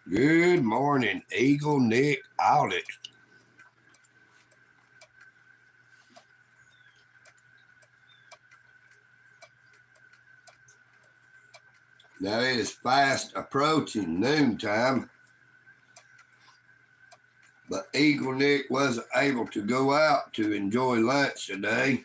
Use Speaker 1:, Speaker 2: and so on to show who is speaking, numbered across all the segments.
Speaker 1: Good morning, EagleNick Audit. Now it is fast approaching noontime, but EagleNick wasn't able to go out to enjoy lunch today.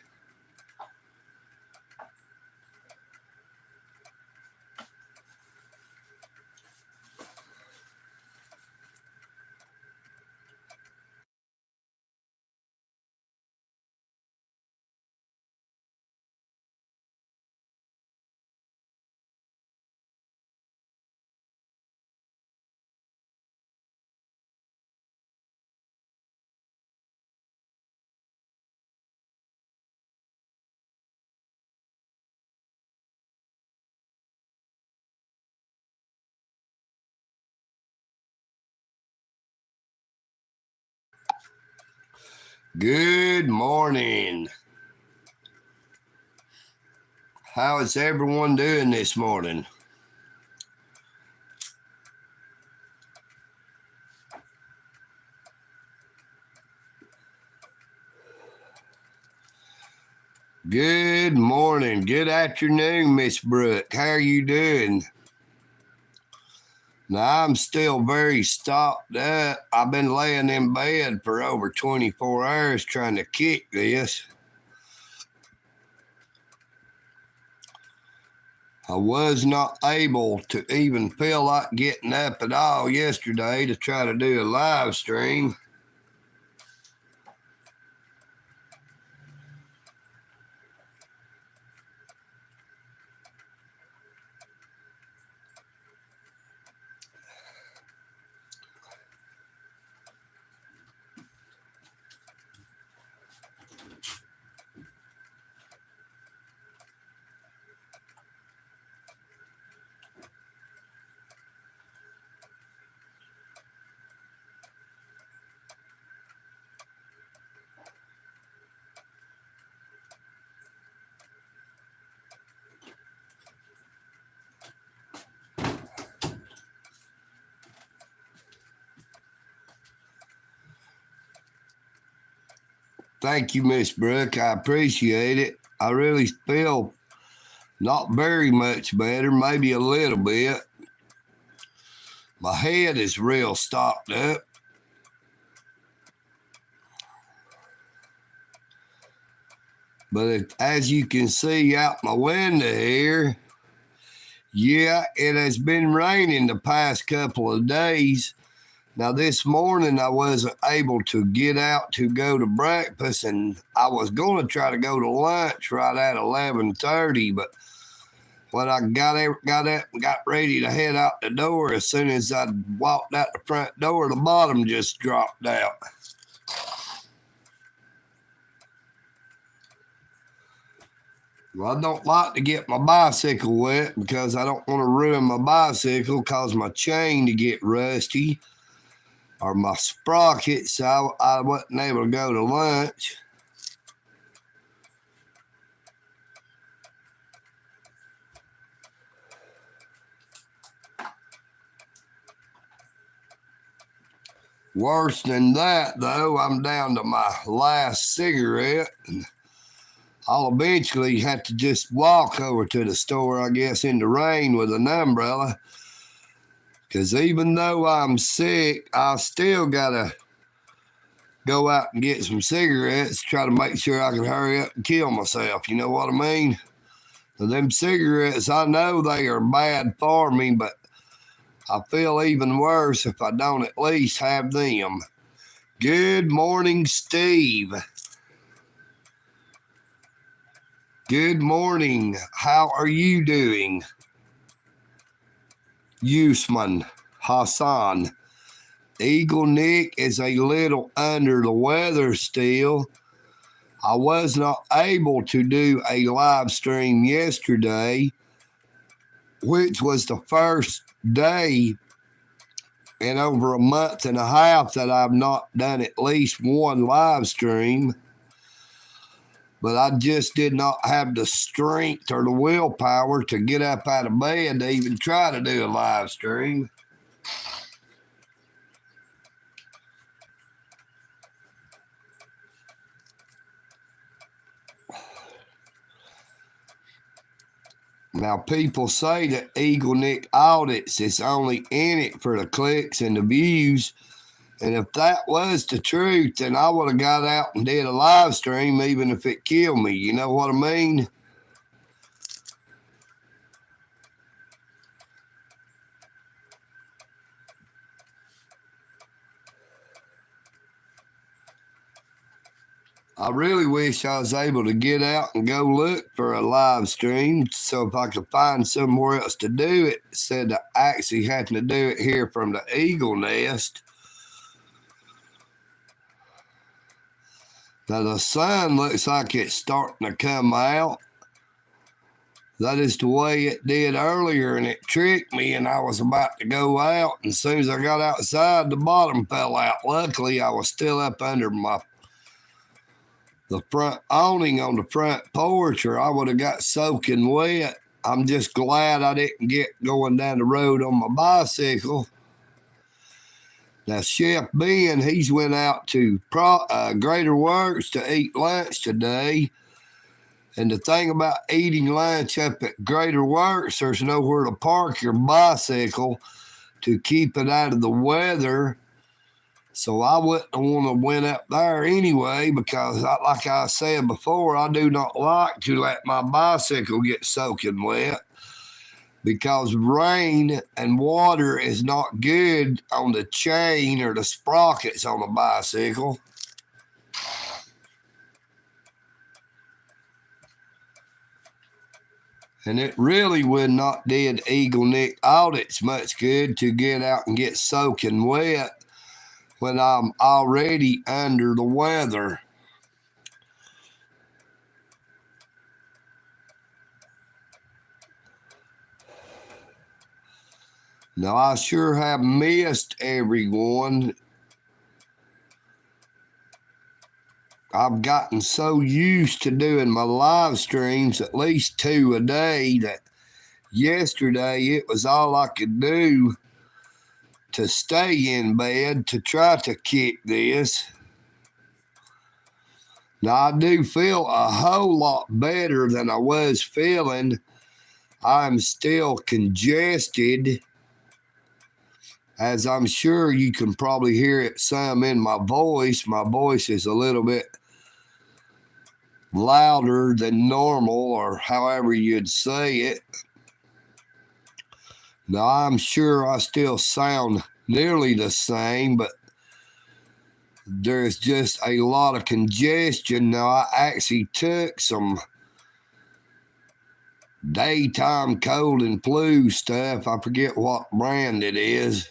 Speaker 1: Good morning. How is everyone doing this morning? Good morning. Good afternoon, Miss Brooke. How are you doing? Now, I'm still very stopped up. I've been laying in bed for over 24 hours trying to kick this. I was not able to even feel like getting up at all yesterday to try to do a live stream. Thank you, Miss Brooke. I appreciate it. I really feel not very much better, maybe a little bit. My head is real stopped up. But as you can see out my window here, yeah, it has been raining the past couple of days. Now, this morning I wasn't able to get out to go to breakfast, and I was going to try to go to lunch right at 11:30, but when I got up and got ready to head out the door, as soon as I walked out the front door, the bottom just dropped out. Well, I don't like to get my bicycle wet because I don't want to ruin my bicycle, cause my chain to get rusty or my sprockets, so I wasn't able to go to lunch. Worse than that, though, I'm down to my last cigarette, and I'll eventually have to just walk over to the store, I guess, in the rain with an umbrella. Because even though I'm sick, I still got to go out and get some cigarettes, try to make sure I can hurry up and kill myself. You know what I mean? So them cigarettes, I know they are bad for me, but I feel even worse if I don't at least have them. Good morning, Steve. Good morning. How are you doing? Usman Hassan. EagleNick is a little under the weather still. I was not able to do a live stream yesterday, which was the first day in over a month and a half that I've not done at least one live stream. But I just did not have the strength or the willpower to get up out of bed to even try to do a live stream. Now, people say that EagleNick audits is only in it for the clicks and the views. And if that was the truth, then I would have got out and did a live stream even if it killed me. You know what I mean? I really wish I was able to get out and go look for a live stream so if I could find somewhere else to do it instead of actually having to do it here from the Eagle Nest. Now the sun looks like it's starting to come out. That is the way it did earlier, and it tricked me, and I was about to go out. And as soon as I got outside, the bottom fell out. Luckily, I was still up under the front awning on the front porch, or I would have got soaking wet. I'm just glad I didn't get going down the road on my bicycle. Now, Chef Ben, he's went out to Greater Works to eat lunch today. And the thing about eating lunch up at Greater Works, there's nowhere to park your bicycle to keep it out of the weather. So I wouldn't want to went up there anyway because, like I said before, I do not like to let my bicycle get soaking wet because rain and water is not good on the chain or the sprockets on a bicycle. And it really would not did EagleNick audits much good to get out and get soaking wet when I'm already under the weather. Now, I sure have missed everyone. I've gotten so used to doing my live streams, at least 2 a day, that yesterday it was all I could do to stay in bed to try to kick this. Now, I do feel a whole lot better than I was feeling. I'm still congested, as I'm sure you can probably hear it some in my voice. My voice is a little bit louder than normal, or however you'd say it. Now, I'm sure I still sound nearly the same, but there's just a lot of congestion. Now, I actually took some daytime cold and flu stuff. I forget what brand it is.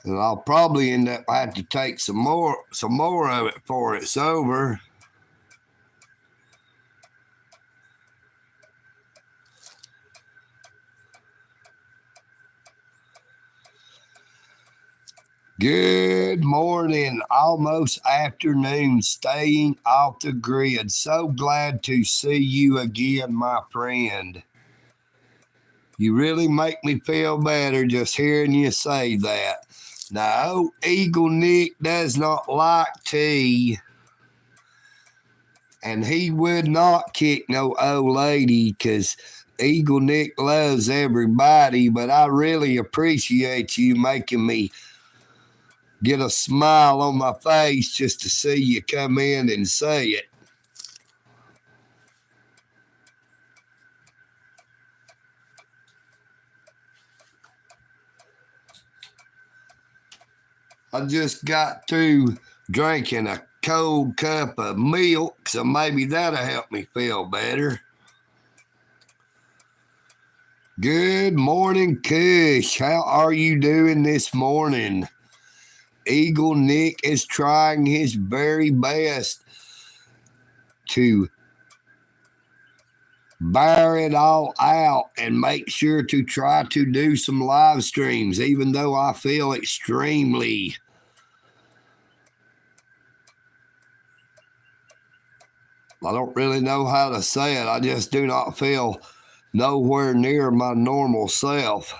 Speaker 1: And I'll probably end up having to take some more of it before it's over. Good morning, almost afternoon, staying off the grid. So glad to see you again, my friend. You really make me feel better just hearing you say that. No, EagleNick does not like tea, and he would not kick no old lady because EagleNick loves everybody, but I really appreciate you making me get a smile on my face just to see you come in and say it. I just got through drinking a cold cup of milk, so maybe that'll help me feel better. Good morning, Kush. How are you doing this morning? EagleNick is trying his very best to bear it all out and make sure to try to do some live streams, even though I feel extremely I don't really know how to say it. I just do not feel nowhere near my normal self.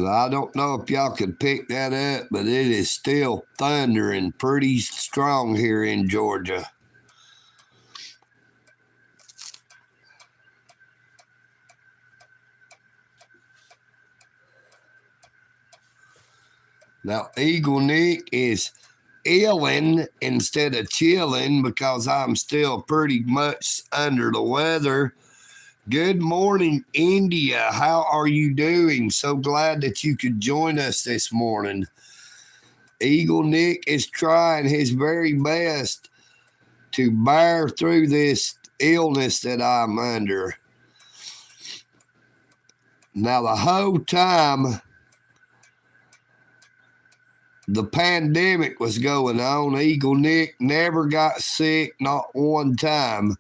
Speaker 1: I don't know if y'all could pick that up, but it is still thundering pretty strong here in Georgia. Now, EagleNick is illing instead of chilling because I'm still pretty much under the weather. Good morning, India. How are you doing? So glad that you could join us this morning. EagleNick is trying his very best to bear through this illness that I'm under. Now, the whole time the pandemic was going on, EagleNick never got sick, not one time.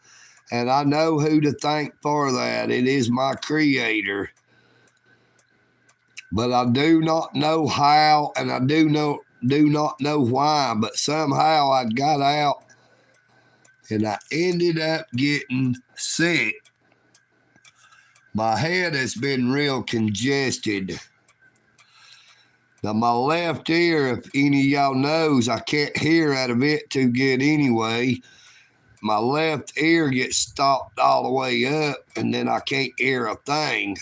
Speaker 1: And I know who to thank for that. It is my Creator. But I do not know how, and I do not know why, but somehow I got out and I ended up getting sick. My head has been real congested. Now, my left ear, if any of y'all knows, I can't hear out of it too good anyway. My left ear gets stopped all the way up, and then I can't hear a thing.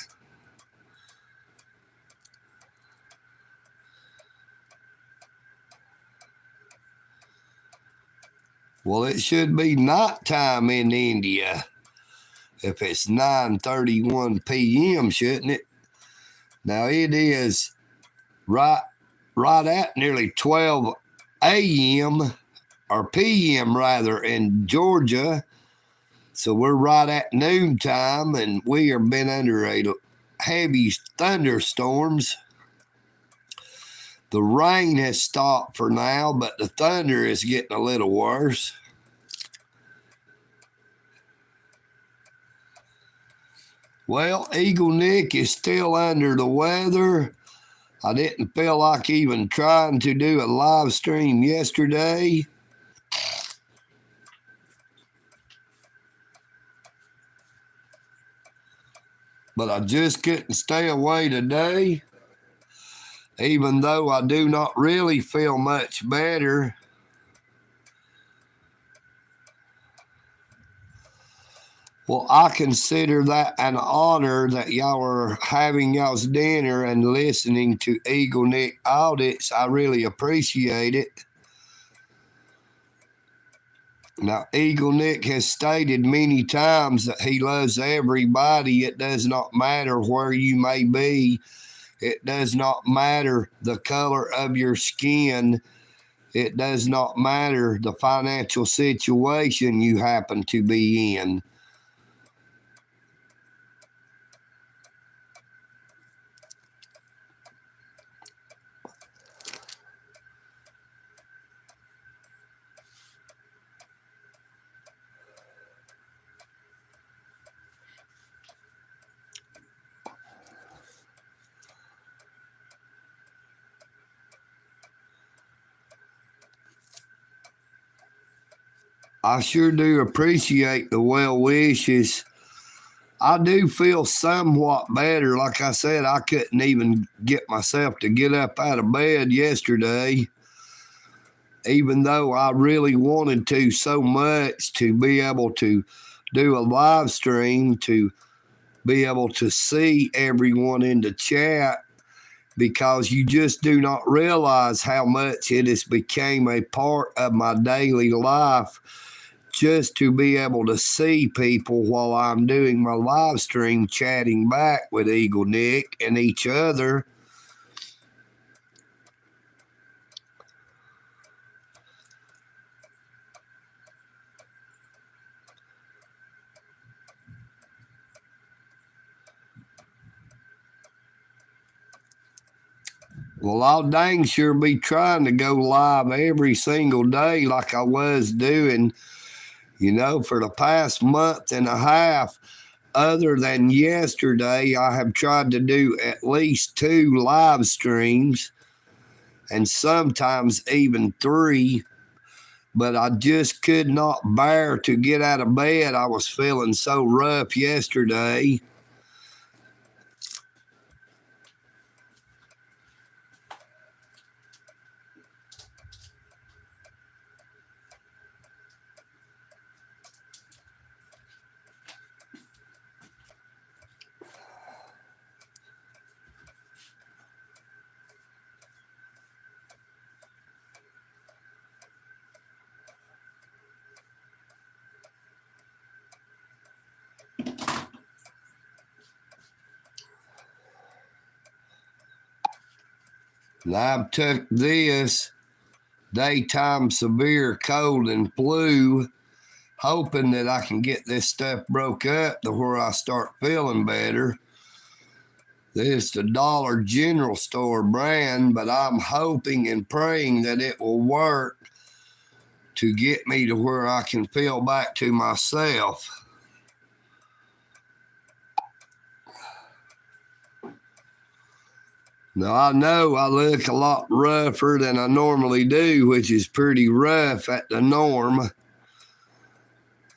Speaker 1: Well, it should be nighttime in India if it's 9:31 p.m., shouldn't it? Now, it is right at nearly 12 a.m., or p.m. rather, in Georgia. So we're right at noontime, and we have been under a heavy thunderstorms. The rain has stopped for now, but the thunder is getting a little worse. Well, EagleNick is still under the weather. I didn't feel like even trying to do a live stream yesterday. But I just couldn't stay away today, even though I do not really feel much better. Well, I consider that an honor that y'all are having y'all's dinner and listening to EagleNick audits. I really appreciate it. Now, EagleNick has stated many times that he loves everybody. It does not matter where you may be. It does not matter the color of your skin. It does not matter the financial situation you happen to be in. I sure do appreciate the well wishes. I do feel somewhat better. Like I said, I couldn't even get myself to get up out of bed yesterday, even though I really wanted to so much to be able to do a live stream, to be able to see everyone in the chat, because you just do not realize how much it has become a part of my daily life, just to be able to see people while I'm doing my live stream, chatting back with EagleNick and each other. Well, I'll dang sure be trying to go live every single day like I was doing, for the past month and a half. Other than yesterday, I have tried to do at least 2 live streams and sometimes even 3, but I just could not bear to get out of bed. I was feeling so rough yesterday. And I've took this daytime severe cold and flu, hoping that I can get this stuff broke up to where I start feeling better. This is the Dollar General Store brand, but I'm hoping and praying that it will work to get me to where I can feel back to myself. Now, I know I look a lot rougher than I normally do, which is pretty rough at the norm.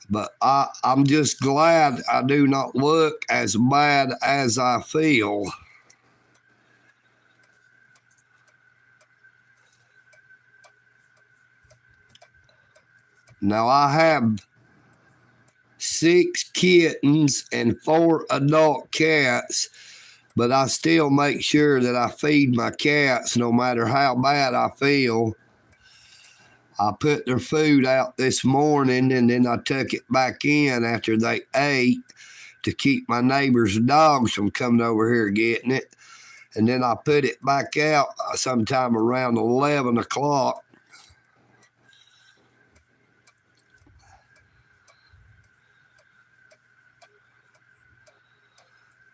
Speaker 1: But I'm just glad I do not look as bad as I feel. Now, I have 6 kittens and 4 adult cats, but I still make sure that I feed my cats no matter how bad I feel. I put their food out this morning, and then I tuck it back in after they ate to keep my neighbor's dogs from coming over here getting it. And then I put it back out sometime around 11 o'clock.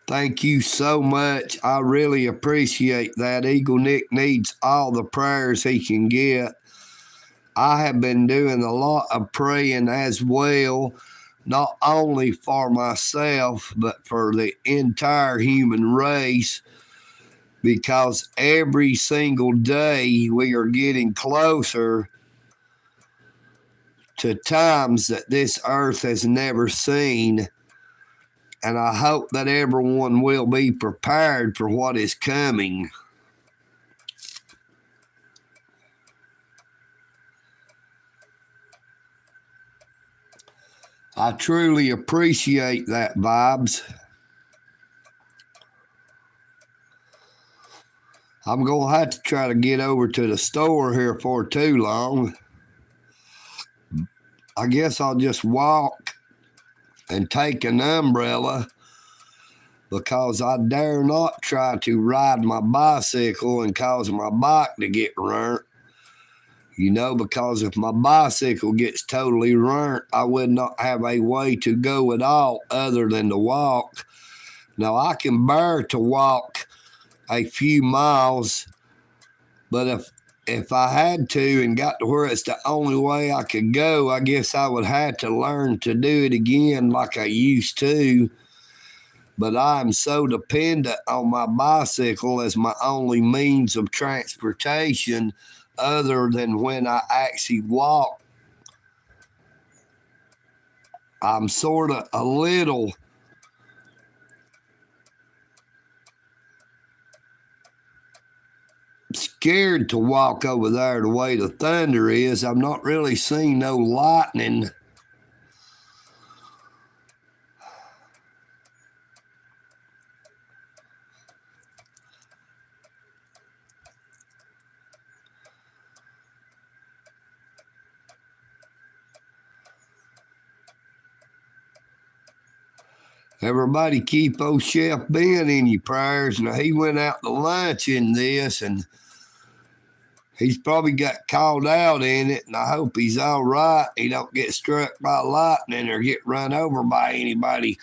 Speaker 1: Thank you so much. I really appreciate that. EagleNick needs all the prayers he can get. I have been doing a lot of praying as well, not only for myself, but for the entire human race, because every single day we are getting closer to times that this earth has never seen. And I hope that everyone will be prepared for what is coming. I truly appreciate that, Vibes. I'm going to have to try to get over to the store here for too long. I guess I'll just walk and take an umbrella, because I dare not try to ride my bicycle and cause my bike to get burnt. You know, because if my bicycle gets totally burnt, I would not have a way to go at all other than to walk. Now, I can bear to walk a few miles, but if I had to and got to where it's the only way I could go, I guess I would have to learn to do it again like I used to. But I'm so dependent on my bicycle as my only means of transportation other than when I actually walk. I'm sort of a little scared to walk over there the way the thunder is. I've not really seen no lightning. Everybody keep old Chef Ben in your prayers. Now, he went out to lunch in this, and he's probably got called out in it, and I hope he's all right. He don't get struck by lightning or get run over by anybody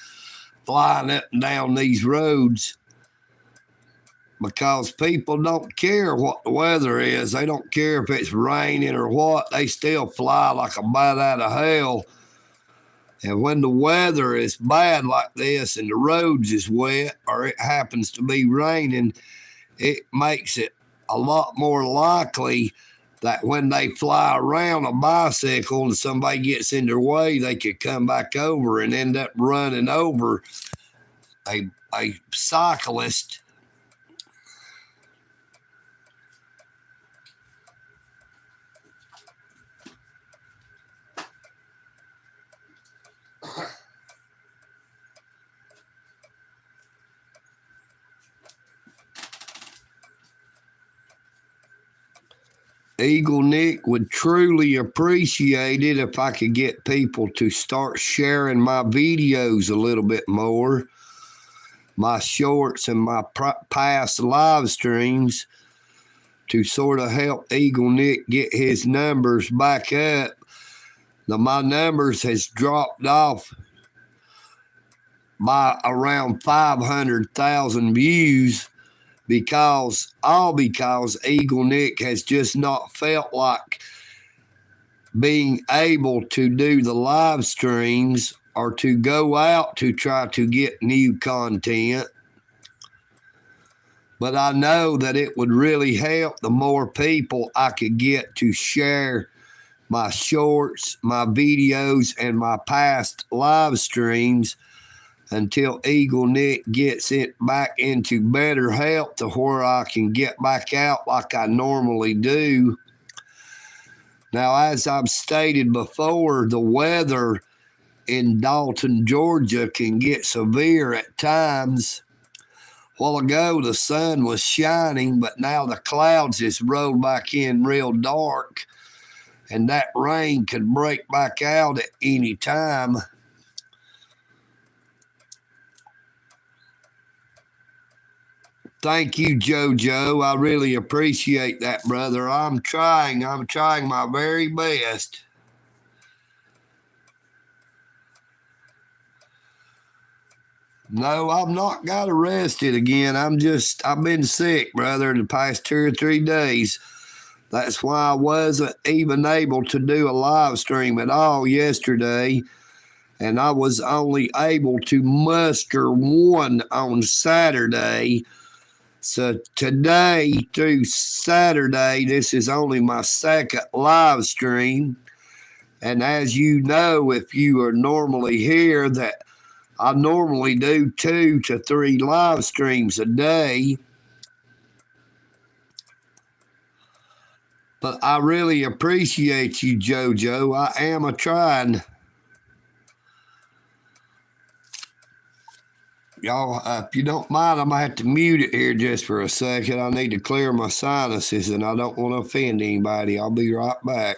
Speaker 1: flying up and down these roads, because people don't care what the weather is. They don't care if it's raining or what. They still fly like a bat out of hell. And when the weather is bad like this and the roads is wet or it happens to be raining, it makes it a lot more likely that when they fly around a bicycle and somebody gets in their way, they could come back over and end up running over a cyclist. EagleNick would truly appreciate it if I could get people to start sharing my videos a little bit more, my shorts and my past live streams, to sort of help EagleNick get his numbers back up. Now, my numbers has dropped off by around 500,000 views because EagleNick has just not felt like being able to do the live streams or to go out to try to get new content. But I know that it would really help the more people I could get to share my shorts, my videos, and my past live streams until EagleNick gets it back into better health to where I can get back out like I normally do. Now, as I've stated before, the weather in Dalton, Georgia can get severe at times. A while ago, the sun was shining, but now the clouds just rolled back in real dark, and that rain could break back out at any time. Thank you, JoJo. I really appreciate that, brother. I'm trying my very best. No, I've not got arrested again. I've been sick, brother, the past 2 or 3 days. That's why I wasn't even able to do a live stream at all yesterday. And I was only able to muster one on Saturday. So today through Saturday, this is only my second live stream. And as you know, if you are normally here, that I normally do 2 to 3 live streams a day. But I really appreciate you, JoJo. I am a-trying. Y'all, if you don't mind, I'm going to have to mute it here just for a second. I need to clear my sinuses, and I don't want to offend anybody. I'll be right back.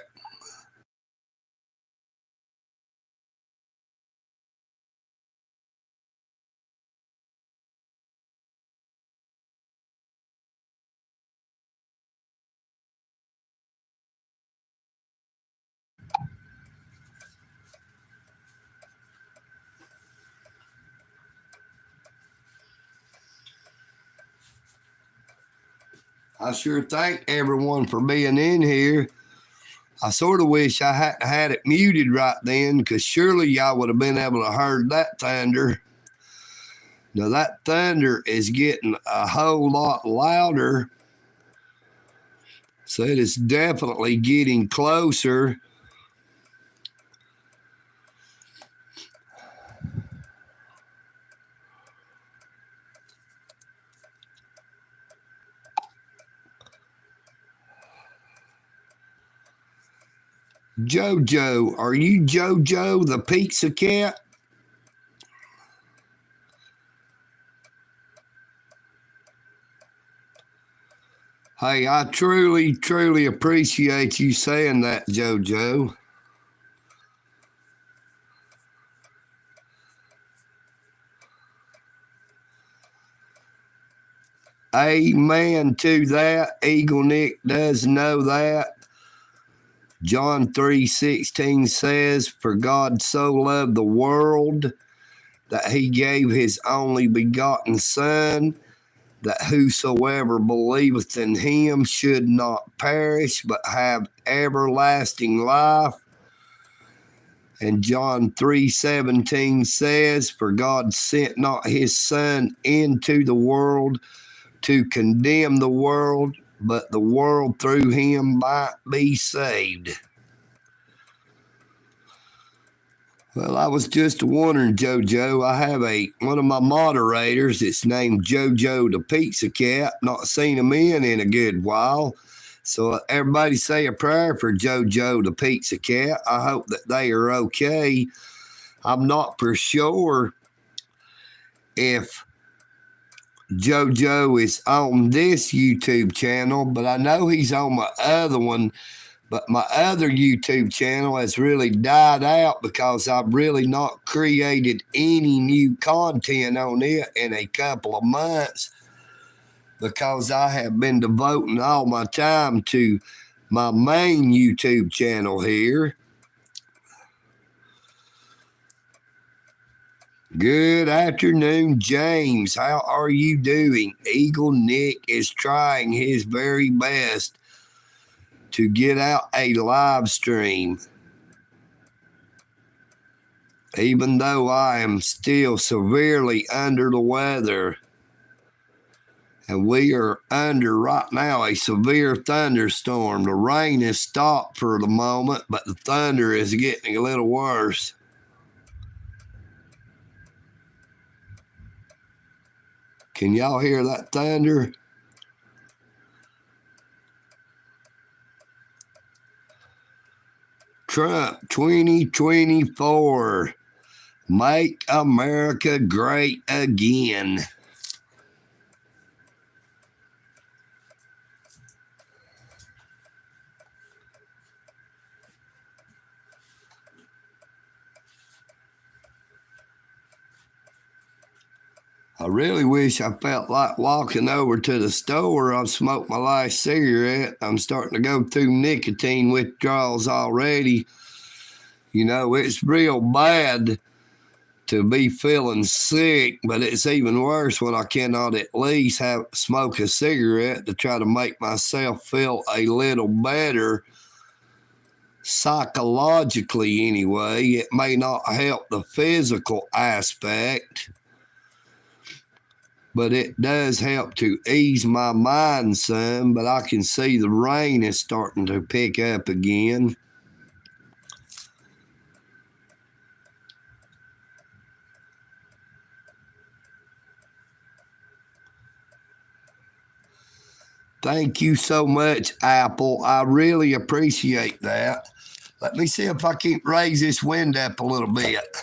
Speaker 1: I sure thank everyone for being in here. I sort of wish I hadn't had it muted right then, because surely y'all would have been able to heard that thunder. Now, that thunder is getting a whole lot louder, so it is definitely getting closer. JoJo, are you JoJo the pizza cat? Hey, I truly, truly appreciate you saying that, JoJo. Amen to that. EagleNick does know that. John 3:16 says, "For God so loved the world that he gave his only begotten Son, that whosoever believeth in him should not perish, but have everlasting life." And John 3:17 says, "For God sent not his Son into the world to condemn the world, but the world through him might be saved." Well, I was just wondering, JoJo, I have one of my moderators. It's named JoJo the Pizza Cat. Not seen him in a good while. So everybody say a prayer for JoJo the Pizza Cat. I hope that they are okay. I'm not for sure if JoJo is on this YouTube channel, but I know he's on my other one. But my other YouTube channel has really died out because I've really not created any new content on it in a couple of months because I have been devoting all my time to my main YouTube channel here. Good afternoon, James. How are you doing? EagleNick is trying his very best to get out a live stream, even though I am still severely under the weather. And we are under right now a severe thunderstorm. The rain has stopped for the moment, but the thunder is getting a little worse. Can y'all hear that thunder? Trump 2024. Make America great again. I really wish I felt like walking over to the store. I've smoked my last cigarette. I'm starting to go through nicotine withdrawals already. You know, it's real bad to be feeling sick, but it's even worse when I cannot at least smoke a cigarette to try to make myself feel a little better. Psychologically, anyway. It may not help the physical aspect, but it does help to ease my mind some. But I can see the rain is starting to pick up again. Thank you so much, Apple. I really appreciate that. Let me see if I can raise this wind up a little bit.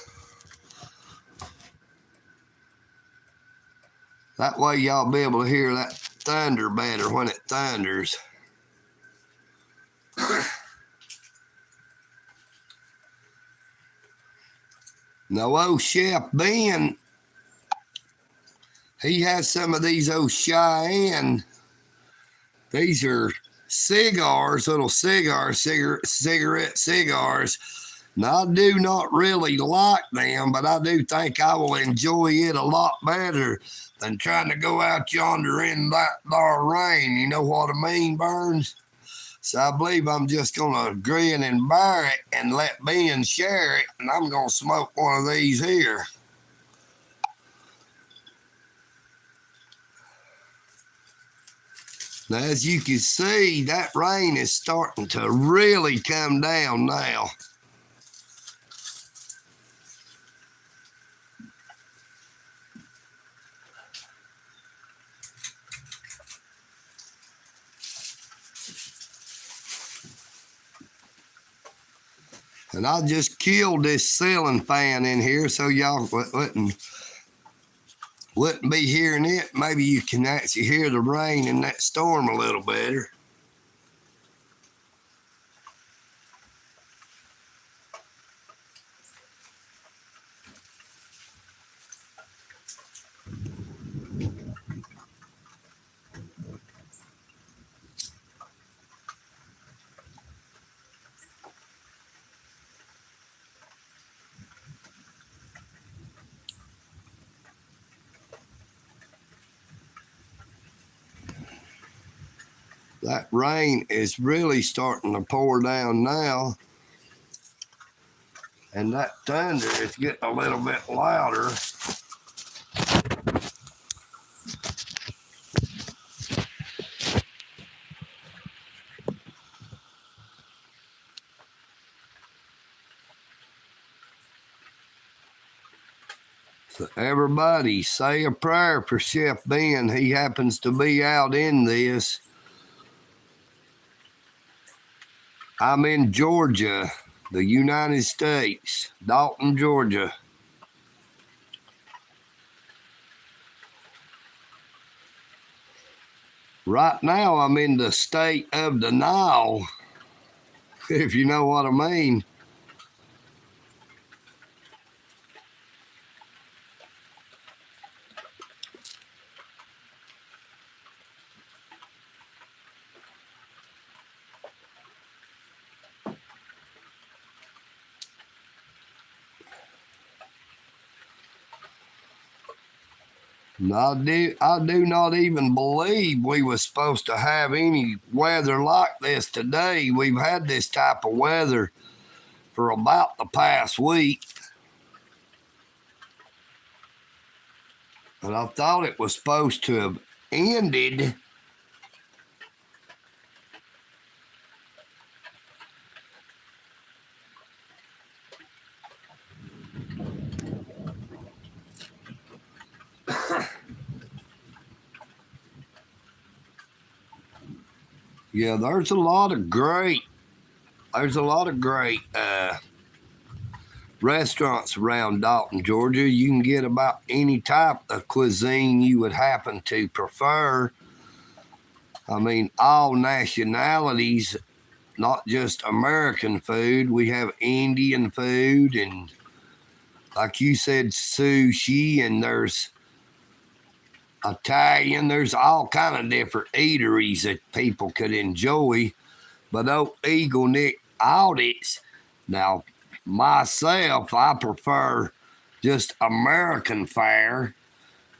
Speaker 1: That way y'all be able to hear that thunder better when it thunders. Now, old Chef Ben, he has some of these old Cheyenne. These are cigars, little cigarette cigars. Now, I do not really like them, but I do think I will enjoy it a lot better than trying to go out yonder in that there rain. You know what I mean, Burns? So I believe I'm just going to grin and bear it and let Ben share it, and I'm going to smoke one of these here. Now, as you can see, that rain is starting to really come down now. And I just killed this ceiling fan in here so y'all wouldn't be hearing it. Maybe you can actually hear the rain in that storm a little better. That rain is really starting to pour down now. And that thunder is getting a little bit louder. So everybody say a prayer for Chef Ben. He happens to be out in this. I'm in Georgia, the United States, Dalton, Georgia. Right now, I'm in the state of denial, if you know what I mean. I do not even believe we were supposed to have any weather like this today. We've had this type of weather for about the past week. But I thought it was supposed to have ended. Yeah, there's a lot of great restaurants around Dalton, Georgia. You can get about any type of cuisine you would happen to prefer. I mean, all nationalities, not just American food. We have Indian food and, like you said, sushi, and there's Italian. There's all kind of different eateries that people could enjoy. But EagleNick audits, now myself, I prefer just American fare.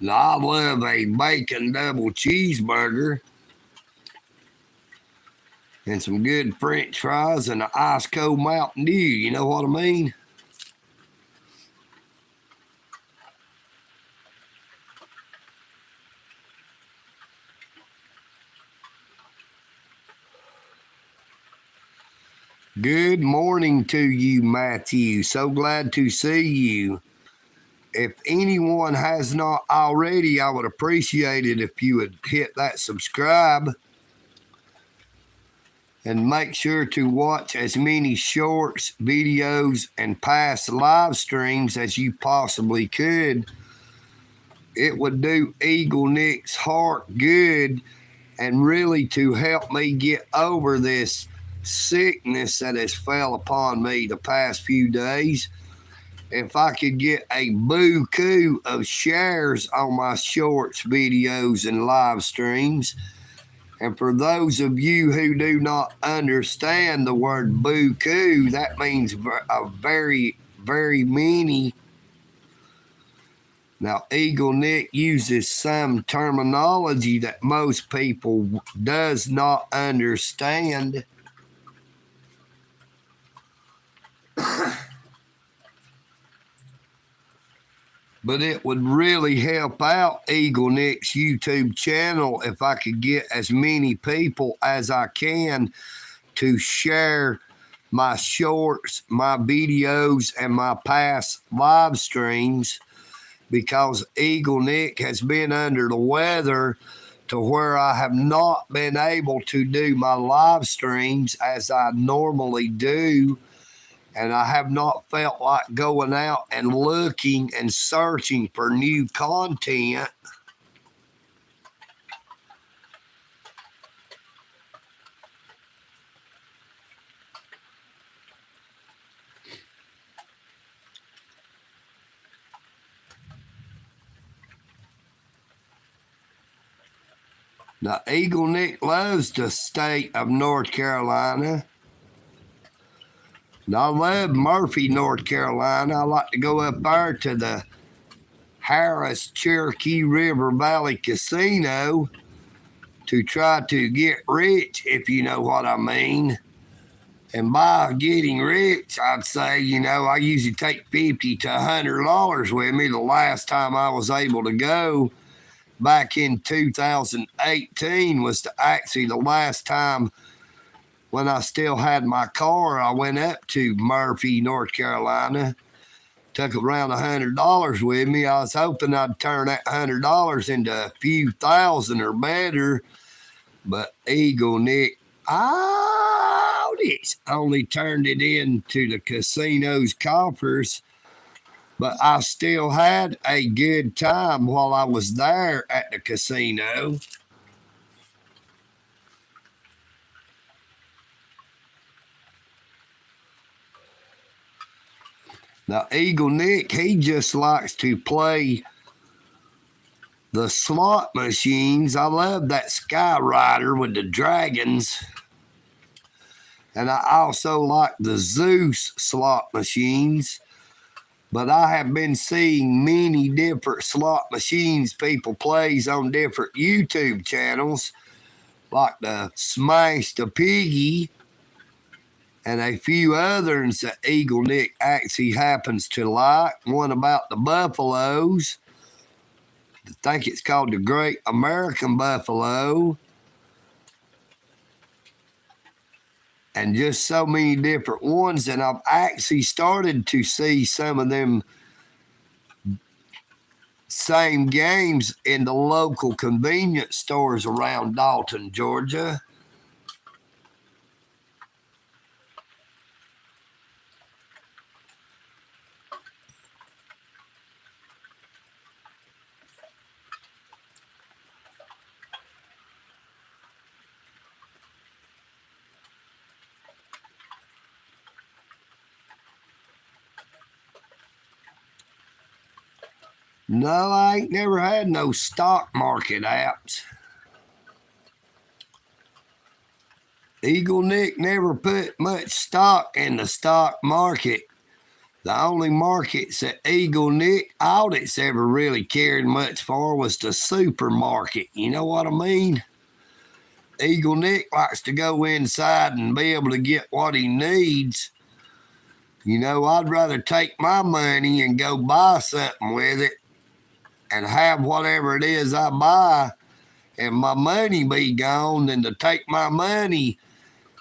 Speaker 1: Now, I love a bacon double cheeseburger and some good French fries and an ice cold Mountain Dew. You know what I mean? Good morning to you, Matthew. So glad to see you. If anyone has not already, I would appreciate it if you would hit that subscribe and make sure to watch as many shorts, videos, and past live streams as you possibly could. It would do EagleNick's heart good and really to help me get over this sickness that has fell upon me the past few days. If I could get a buku of shares on my shorts, videos, and live streams. And for those of you who do not understand the word buku, that means a very, very many. Now, EagleNick uses some terminology that most people does not understand. But it would really help out EagleNick's YouTube channel if I could get as many people as I can to share my shorts, my videos, and my past live streams, because EagleNick has been under the weather to where I have not been able to do my live streams as I normally do. And I have not felt like going out and looking and searching for new content. Now, EagleNick loves the state of North Carolina. I love Murphy, North Carolina. I like to go up there to the Harris Cherokee River Valley Casino to try to get rich, if you know what I mean. And by getting rich, I'd say, I usually take $50 to $100 with me. The last time I was able to go back in 2018 was actually the last time when I still had my car. I went up to Murphy, North Carolina, took around $100 with me. I was hoping I'd turn that $100 into a few thousand or better, but EagleNick, it's only turned it into the casino's coffers. But I still had a good time while I was there at the casino. Now, EagleNick, he just likes to play the slot machines. I love that Sky Rider with the dragons. And I also like the Zeus slot machines. But I have been seeing many different slot machines people plays on different YouTube channels, like the Smash the Piggy and a few others that EagleNick actually happens to like. One about the buffaloes. I think it's called the Great American Buffalo. And just so many different ones. And I've actually started to see some of them same games in the local convenience stores around Dalton, Georgia. No, I ain't never had no stock market apps. EagleNick never put much stock in the stock market. The only markets that EagleNick audits ever really cared much for was the supermarket. You know what I mean? EagleNick likes to go inside and be able to get what he needs. You know, I'd rather take my money and go buy something with it and have whatever it is I buy and my money be gone than to take my money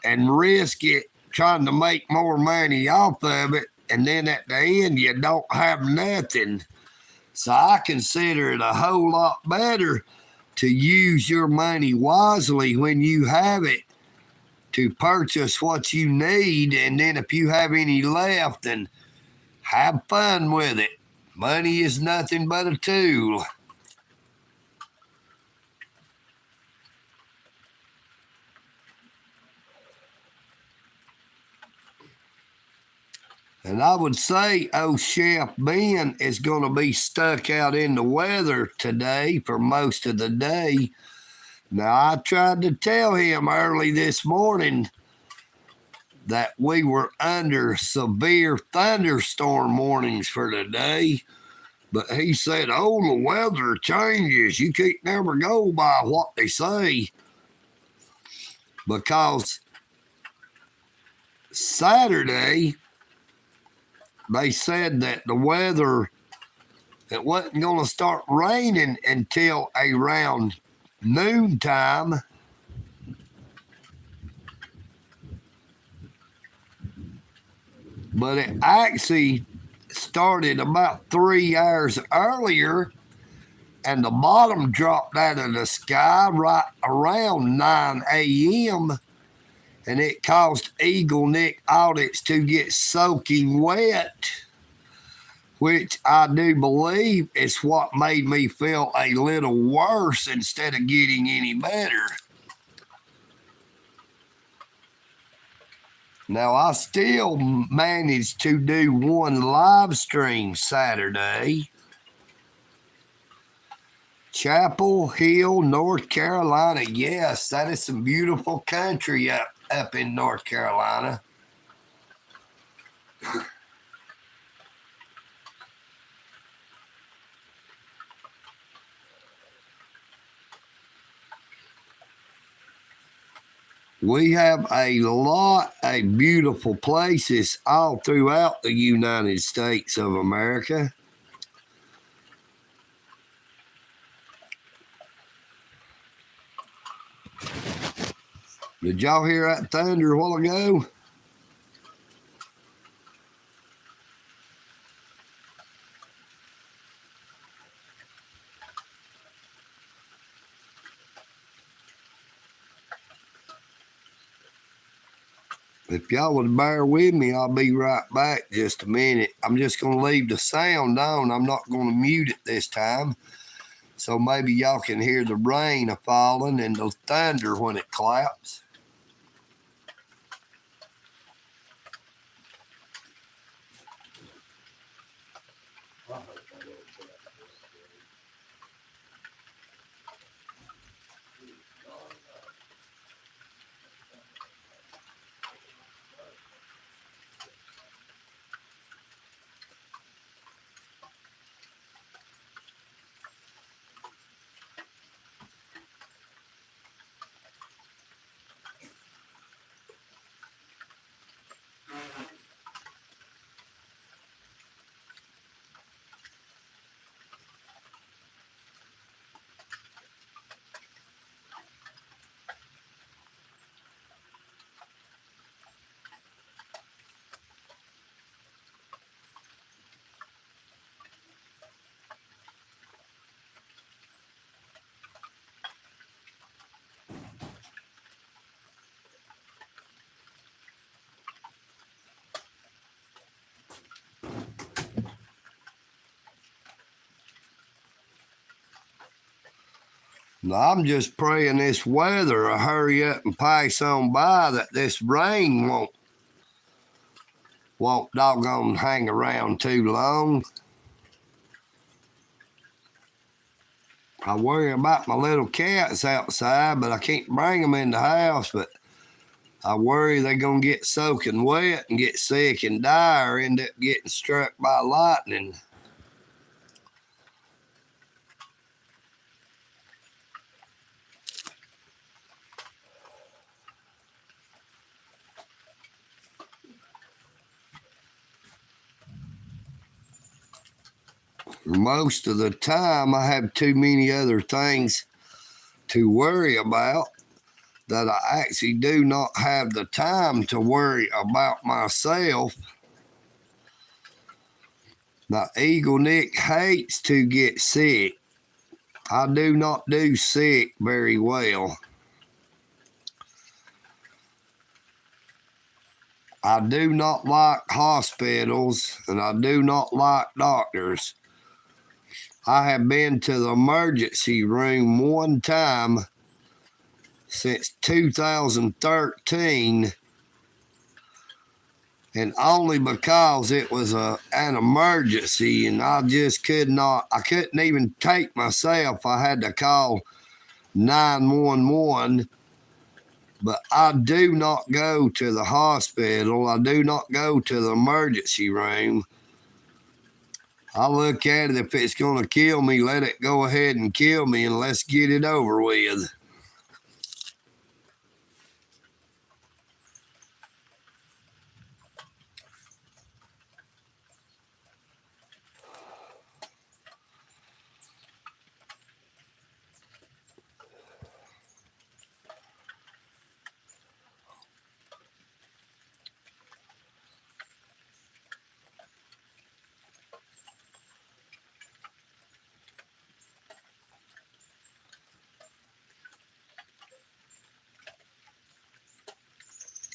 Speaker 1: and risk it trying to make more money off of it, and then at the end you don't have nothing. So I consider it a whole lot better to use your money wisely when you have it to purchase what you need, and then if you have any left, then have fun with it. Money is nothing but a tool. And I would say, Chef Ben is going to be stuck out in the weather today for most of the day. Now, I tried to tell him early this morning that we were under severe thunderstorm warnings for today, but he said, oh, the weather changes. You can't never go by what they say, because Saturday they said that the weather, it wasn't going to start raining until around noontime. But it actually started about 3 hours earlier, and the bottom dropped out of the sky right around 9 a.m., and it caused EagleNick audits to get soaking wet, which I do believe is what made me feel a little worse instead of getting any better. Now, I still managed to do one live stream Saturday. Chapel Hill, North Carolina. Yes, that is some beautiful country up in North Carolina. We have a lot of beautiful places all throughout the United States of America. Did y'all hear that thunder a while ago? If y'all would bear with me, I'll be right back just a minute. I'm just going to leave the sound on. I'm not going to mute it this time. So maybe y'all can hear the rain falling and the thunder when it claps. Now, I'm just praying this weather will hurry up and pass on by, that this rain won't doggone hang around too long. I worry about my little cats outside, but I can't bring them in the house. But I worry they're going to get soaking wet and get sick and die, or end up getting struck by lightning. Most of the time, I have too many other things to worry about that I actually do not have the time to worry about myself. Now, EagleNick hates to get sick. I do not do sick very well. I do not like hospitals, and I do not like doctors. I have been to the emergency room one time since 2013, and only because it was an emergency, and I just I couldn't even take myself. I had to call 911. But I do not go to the hospital. I do not go to the emergency room. I look at it, if it's going to kill me, let it go ahead and kill me, and let's get it over with.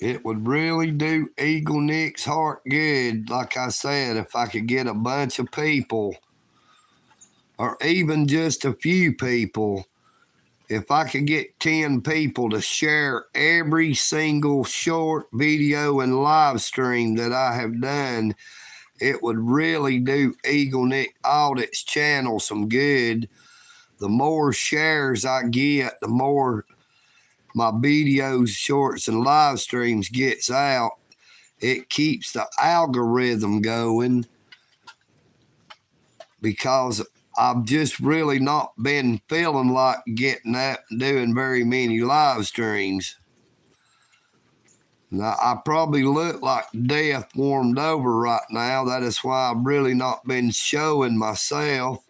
Speaker 1: It would really do EagleNick's heart good, like I said, if I could get a bunch of people, or even just a few people. If I could get 10 people to share every single short video and live stream that I have done, it would really do EagleNick Audit's channel some good. The more shares I get, the more my videos, shorts, and live streams gets out. It keeps the algorithm going, because I've just really not been feeling like getting up and doing very many live streams. Now, I probably look like death warmed over right now. That is why I've really not been showing myself.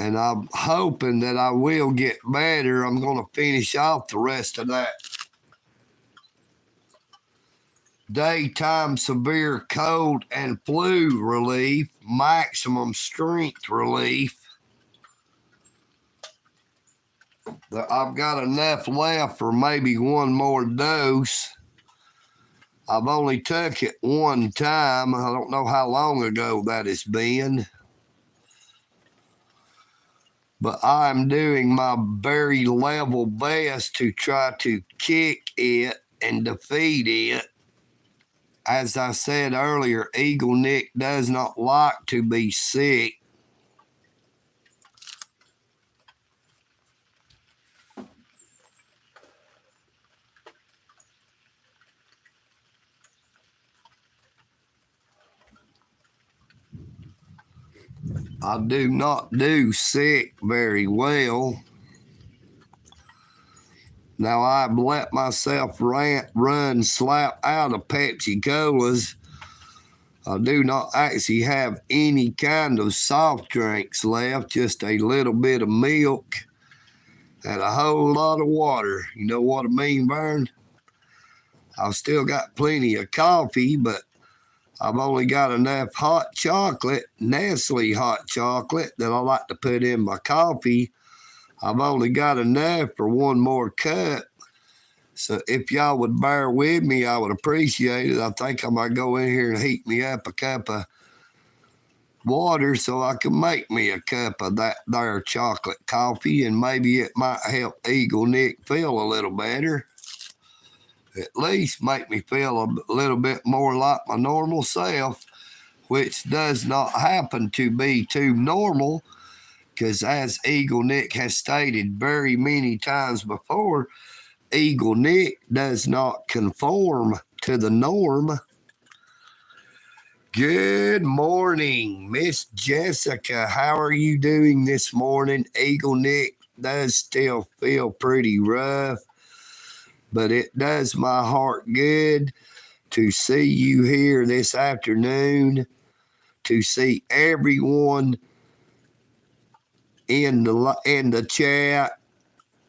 Speaker 1: And I'm hoping that I will get better. I'm going to finish off the rest of that daytime severe cold and flu relief, maximum strength relief. I've got enough left for maybe one more dose. I've only took it one time. I don't know how long ago that has been. But I'm doing my very level best to try to kick it and defeat it. As I said earlier, EagleNick does not like to be sick. I do not do sick very well. Now, I've let myself run slap out of Pepsi Colas. I do not actually have any kind of soft drinks left, just a little bit of milk and a whole lot of water. You know what I mean, Vern? I've still got plenty of coffee, but I've only got enough hot chocolate, Nestle hot chocolate, that I like to put in my coffee. I've only got enough for one more cup. So if y'all would bear with me, I would appreciate it. I think I might go in here and heat me up a cup of water so I can make me a cup of that there chocolate coffee, and maybe it might help EagleNick feel a little better. At least make me feel a little bit more like my normal self, which does not happen to be too normal, because as EagleNick has stated very many times before, EagleNick does not conform to the norm. Good morning, Miss Jessica. How are you doing this morning? EagleNick does still feel pretty rough, but it does my heart good to see you here this afternoon, to see everyone in the chat.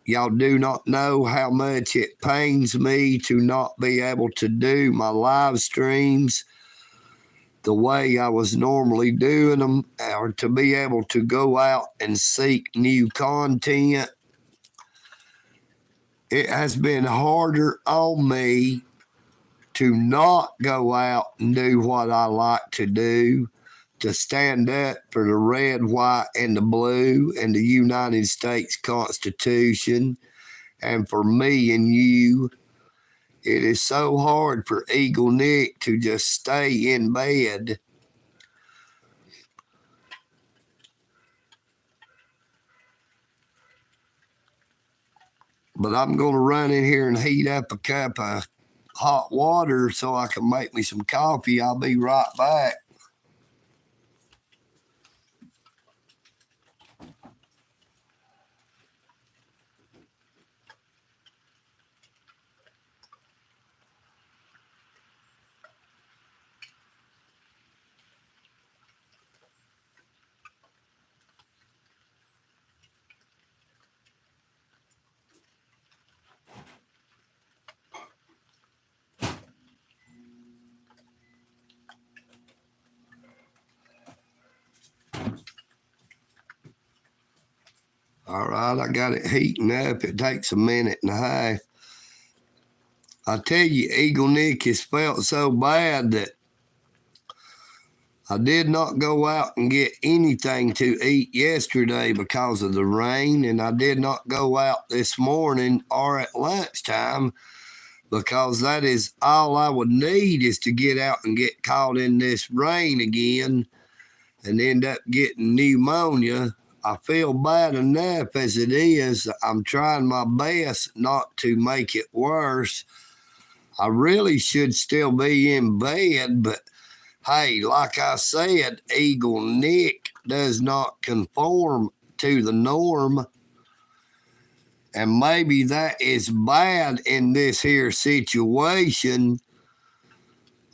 Speaker 1: Y'all do not know how much it pains me to not be able to do my live streams the way I was normally doing them, or to be able to go out and seek new content. It has been harder on me to not go out and do what I like to do, to stand up for the red, white, and the blue and the United States Constitution, and for me and you. It is so hard for EagleNick to just stay in bed. But I'm going to run in here and heat up a cup of hot water so I can make me some coffee. I'll be right back. All right, I got it heating up. It takes a minute and a half. I tell you, EagleNick has felt so bad that I did not go out and get anything to eat yesterday because of the rain, and I did not go out this morning or at lunchtime, because that is all I would need, is to get out and get caught in this rain again and end up getting pneumonia. I feel bad enough as it is. I'm trying my best not to make it worse. I really should still be in bed, but hey, like I said, EagleNick does not conform to the norm. And maybe that is bad in this here situation,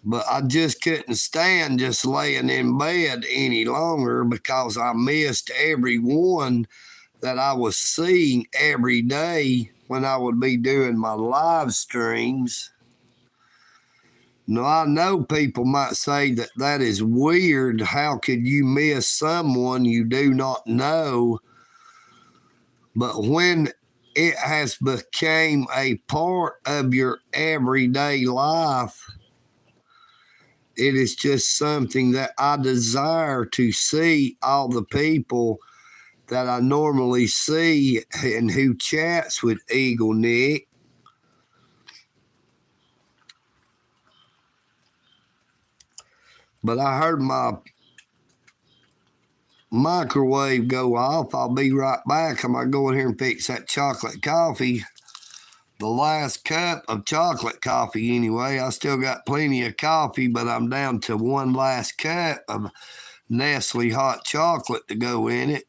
Speaker 1: but I just couldn't stand just laying in bed any longer, because I missed everyone that I was seeing every day when I would be doing my live streams. Now, I know people might say that that is weird. How could you miss someone you do not know? But when it has become a part of your everyday life, it is just something that I desire to see all the people that I normally see and who chats with EagleNick. But I heard my microwave go off. I'll be right back. I'm going to go in here and fix that chocolate coffee. The last cup of chocolate coffee anyway. I still got plenty of coffee, but I'm down to one last cup of Nestle hot chocolate to go in it.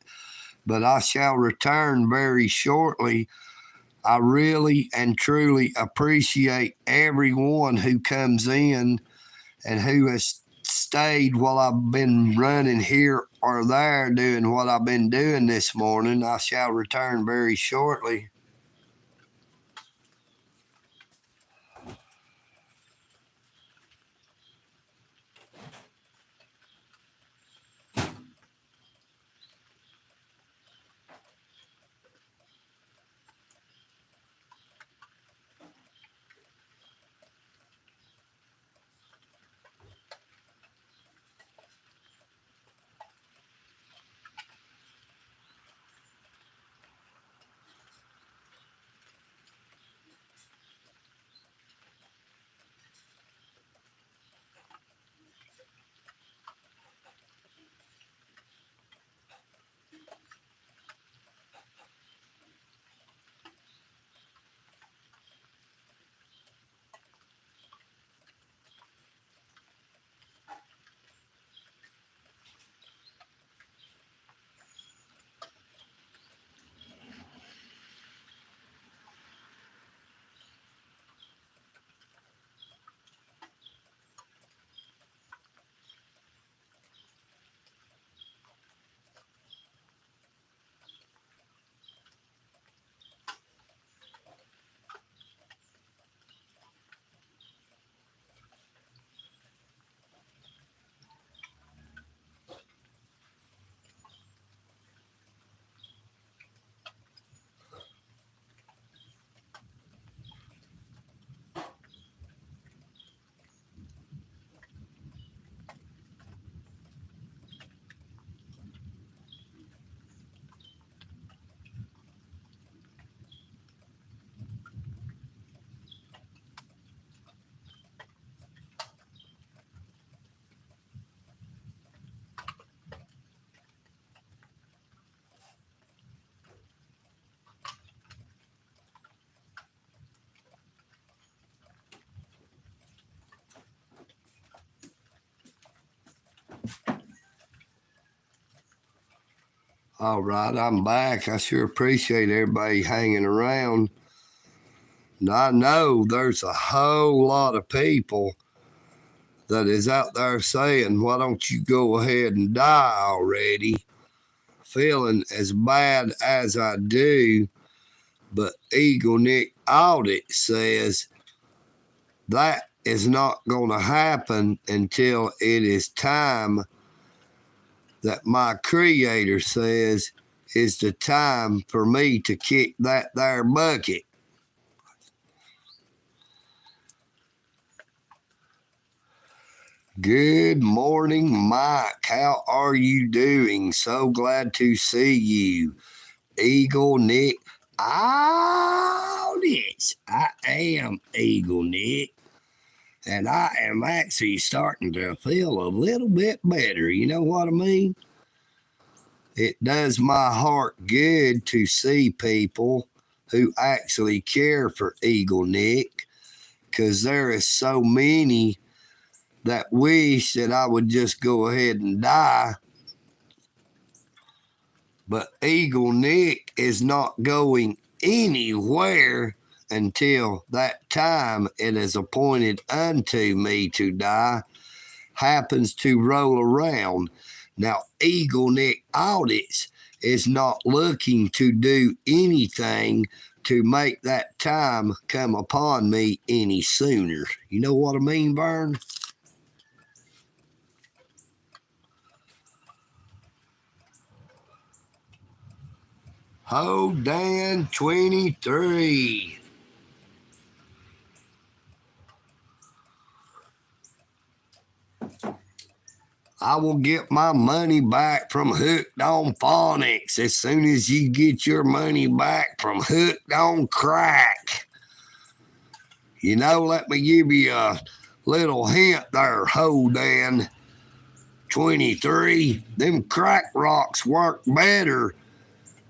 Speaker 1: But I shall return very shortly. I really and truly appreciate everyone who comes in and who has stayed while I've been running here or there doing what I've been doing this morning. I shall return very shortly. All right, I'm back. I sure appreciate everybody hanging around. And I know there's a whole lot of people that is out there saying, why don't you go ahead and die already? Feeling as bad as I do. But EagleNick Audit says that is not going to happen until it is time that my creator says is the time for me to kick that there bucket. Good morning, Mike. How are you doing? So glad to see you. EagleNick Audits. I am EagleNick. And I am actually starting to feel a little bit better. You know what I mean? It does my heart good to see people who actually care for EagleNick, because there is so many that wish that I would just go ahead and die. But EagleNick is not going anywhere until that time it is appointed unto me to die happens to roll around. Now, EagleNick Audits is not looking to do anything to make that time come upon me any sooner. You know what I mean, Vern? Dan 23. I will get my money back from Hooked on Phonics as soon as you get your money back from Hooked on Crack. You know, let me give you a little hint there, Dan 23. Them crack rocks work better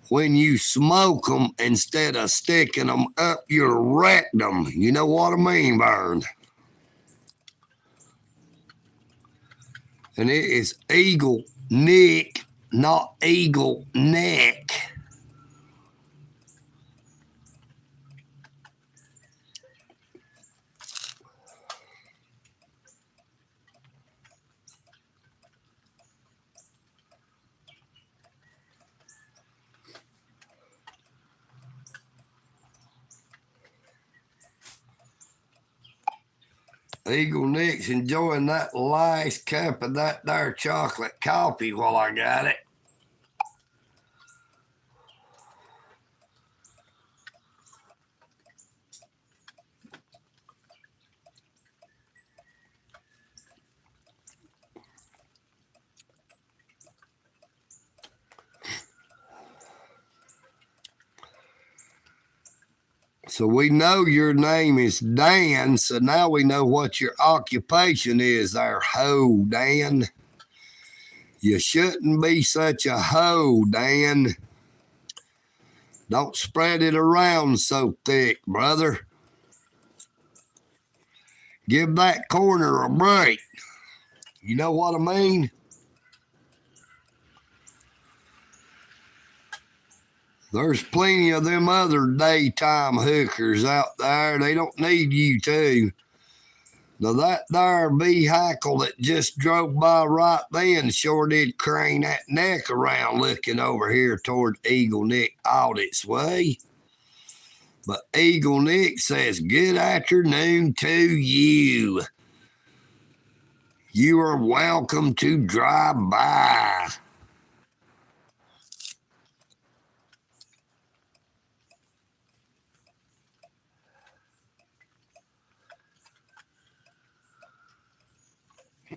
Speaker 1: when you smoke them instead of sticking them up your rectum. You know what I mean, Vern? And it is EagleNick, not EagleNick. EagleNick's enjoying that last cup of that there chocolate coffee while I got it. So we know your name is Dan, so now we know what your occupation is there, Dan. You shouldn't be such a Dan. Don't spread it around so thick, brother. Give that corner a break. You know what I mean? There's plenty of them other daytime hookers out there. They don't need you too. Now that there vehicle that just drove by right then sure did crane that neck around looking over here toward EagleNick Audits way. But EagleNick says good afternoon to you. You are welcome to drive by.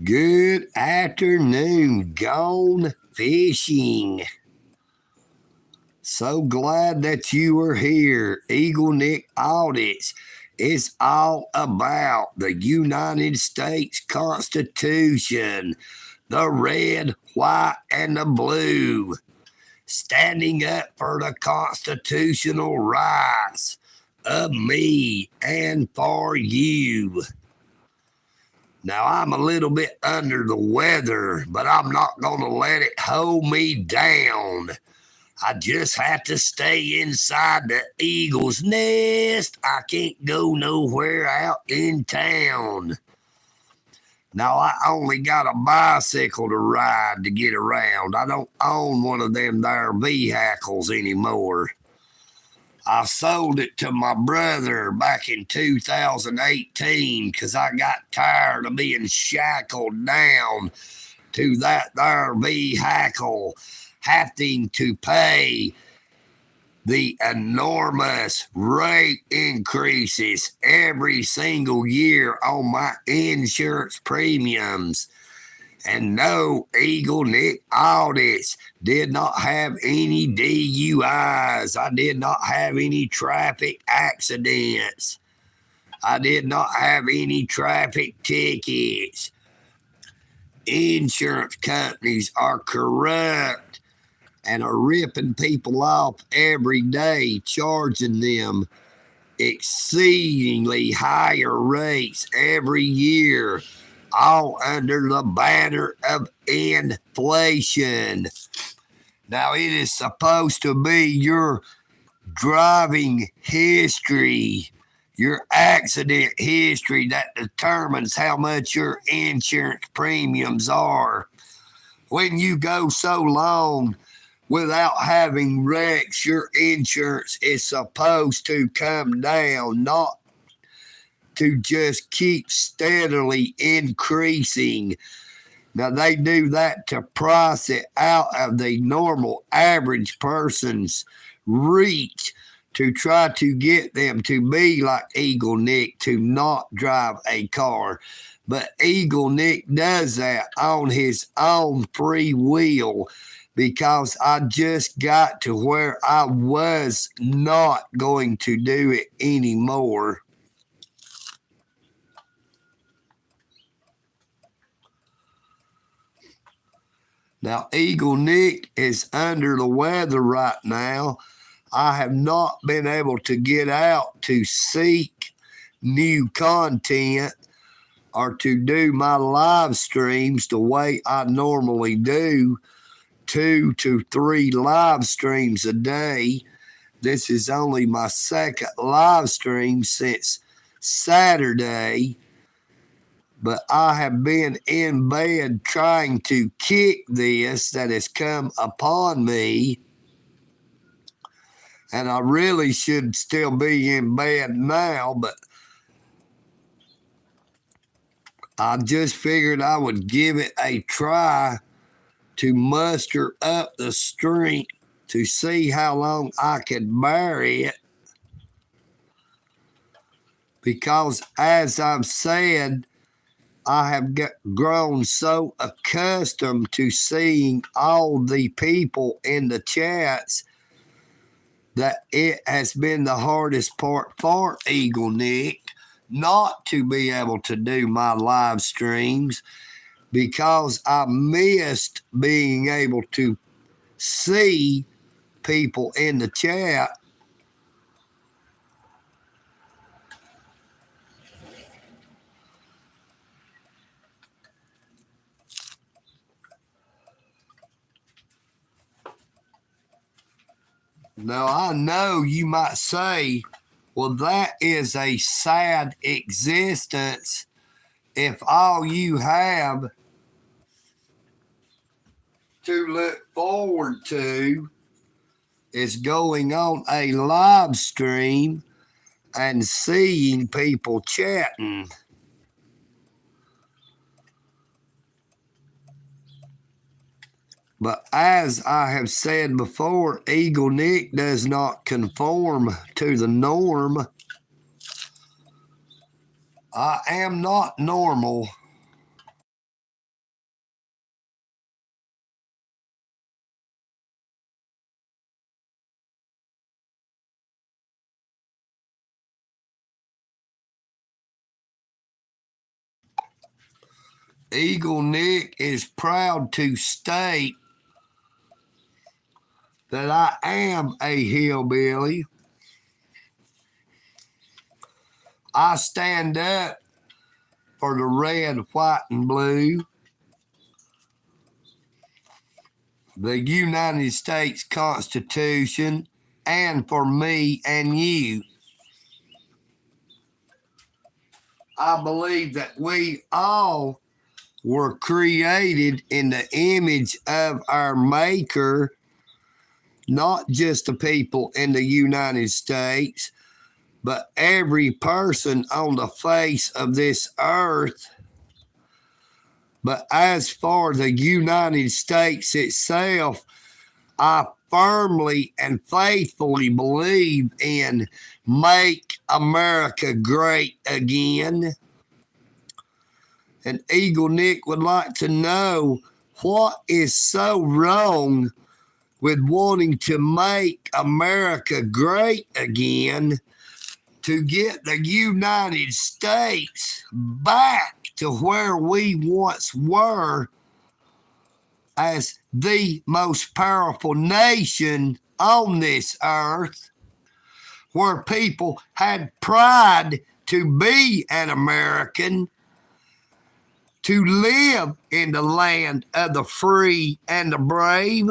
Speaker 1: Good afternoon, gone fishing. So glad that you are here. EagleNick Audits is all about the United States Constitution, the red, white, and the blue. Standing up for the constitutional rights of me and for you. Now, I'm a little bit under the weather, but I'm not going to let it hold me down. I just have to stay inside the eagle's nest. I can't go nowhere out in town. Now, I only got a bicycle to ride to get around. I don't own one of them there vehicles anymore. I sold it to my brother back in 2018 because I got tired of being shackled down to that there vehicle, having to pay the enormous rate increases every single year on my insurance premiums. And no EagleNick audits, did not have any DUIs. I did not have any traffic accidents. I did not have any traffic tickets. Insurance companies are corrupt and are ripping people off every day, charging them exceedingly higher rates every year, all under the banner of inflation. Now, it is supposed to be your driving history, your accident history that determines how much your insurance premiums are. When you go so long without having wrecks, your insurance is supposed to come down, not to just keep steadily increasing. Now, they do that to price it out of the normal average person's reach to try to get them to be like EagleNick, to not drive a car. But EagleNick does that on his own free will, because I just got to where I was not going to do it anymore. Now, EagleNick is under the weather right now. I have not been able to get out to seek new content or to do my live streams the way I normally do, 2 to 3 live streams a day. This is only my second live stream since Saturday, but I have been in bed trying to kick this that has come upon me, and I really should still be in bed now, but I just figured I would give it a try to muster up the strength to see how long I could bear it. Because, as I've said, I have grown so accustomed to seeing all the people in the chats that it has been the hardest part for EagleNick not to be able to do my live streams, because I missed being able to see people in the chat. Now, I know you might say, well, that is a sad existence if all you have to look forward to is going on a live stream and seeing people chatting. But as I have said before, EagleNick does not conform to the norm. I am not normal. EagleNick is proud to state that I am a hillbilly. I stand up for the red, white, and blue, the United States Constitution, and for me and you. I believe that we all were created in the image of our Maker, not just the people in the United States, but every person on the face of this earth. But as for the United States itself, I firmly and faithfully believe in Make America Great Again. And EagleNick would like to know what is so wrong with wanting to make America great again to get the United States back to where we once were as the most powerful nation on this earth, where people had pride to be an American, to live in the land of the free and the brave.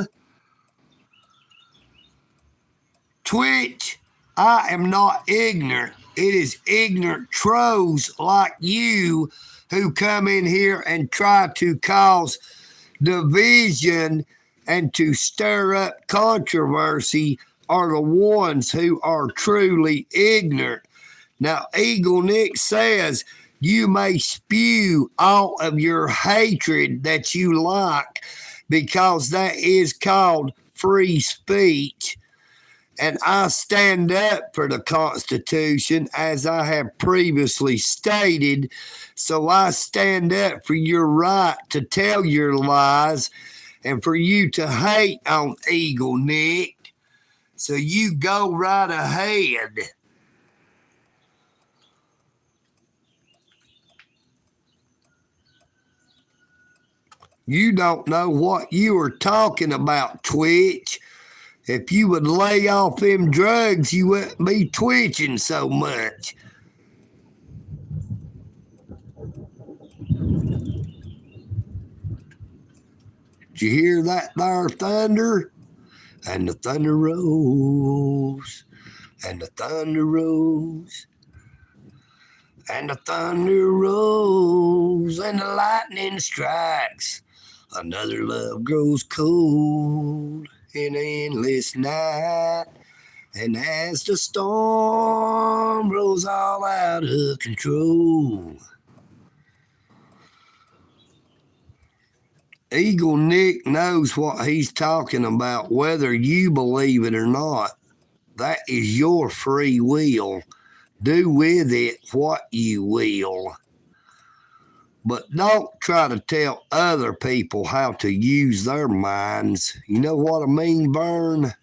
Speaker 1: Twitch, I am not ignorant. It is ignorant trolls like you who come in here and try to cause division and to stir up controversy are the ones who are truly ignorant. Now, EagleNick says you may spew all of your hatred that you like because that is called free speech. And I stand up for the Constitution, as I have previously stated. So I stand up for your right to tell your lies and for you to hate on EagleNick. So you go right ahead. You don't know what you are talking about, Twitch. If you would lay off them drugs, you wouldn't be twitching so much. Did you hear that there thunder? And the thunder rose, and the thunder rose, and the thunder rose, and the lightning strikes. Another love grows cold in an endless night, and as the storm rolls all out of control. EagleNick knows what he's talking about, whether you believe it or not. That is your free will. Do with it what you will. But don't try to tell other people how to use their minds. You know what I mean, Vern?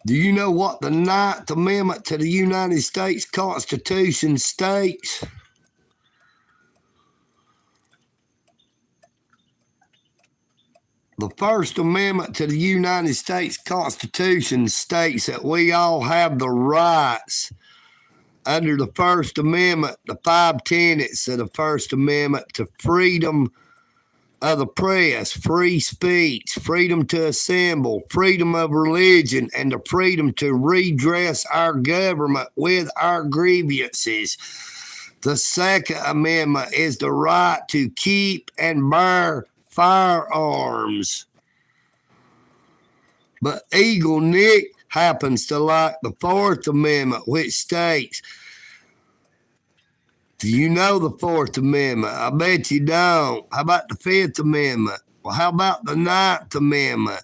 Speaker 1: Do you know what the 9th Amendment to the United States Constitution states? The First Amendment to the United States Constitution states that we all have the rights under the First Amendment, the 5 tenets of the First Amendment, to freedom of the press, free speech, freedom to assemble, freedom of religion, and the freedom to redress our government with our grievances. The Second Amendment is the right to keep and bear firearms. But EagleNick happens to like the Fourth Amendment, which states, do you know the Fourth Amendment? I bet you don't. How about the Fifth Amendment? Well, how about the Ninth Amendment?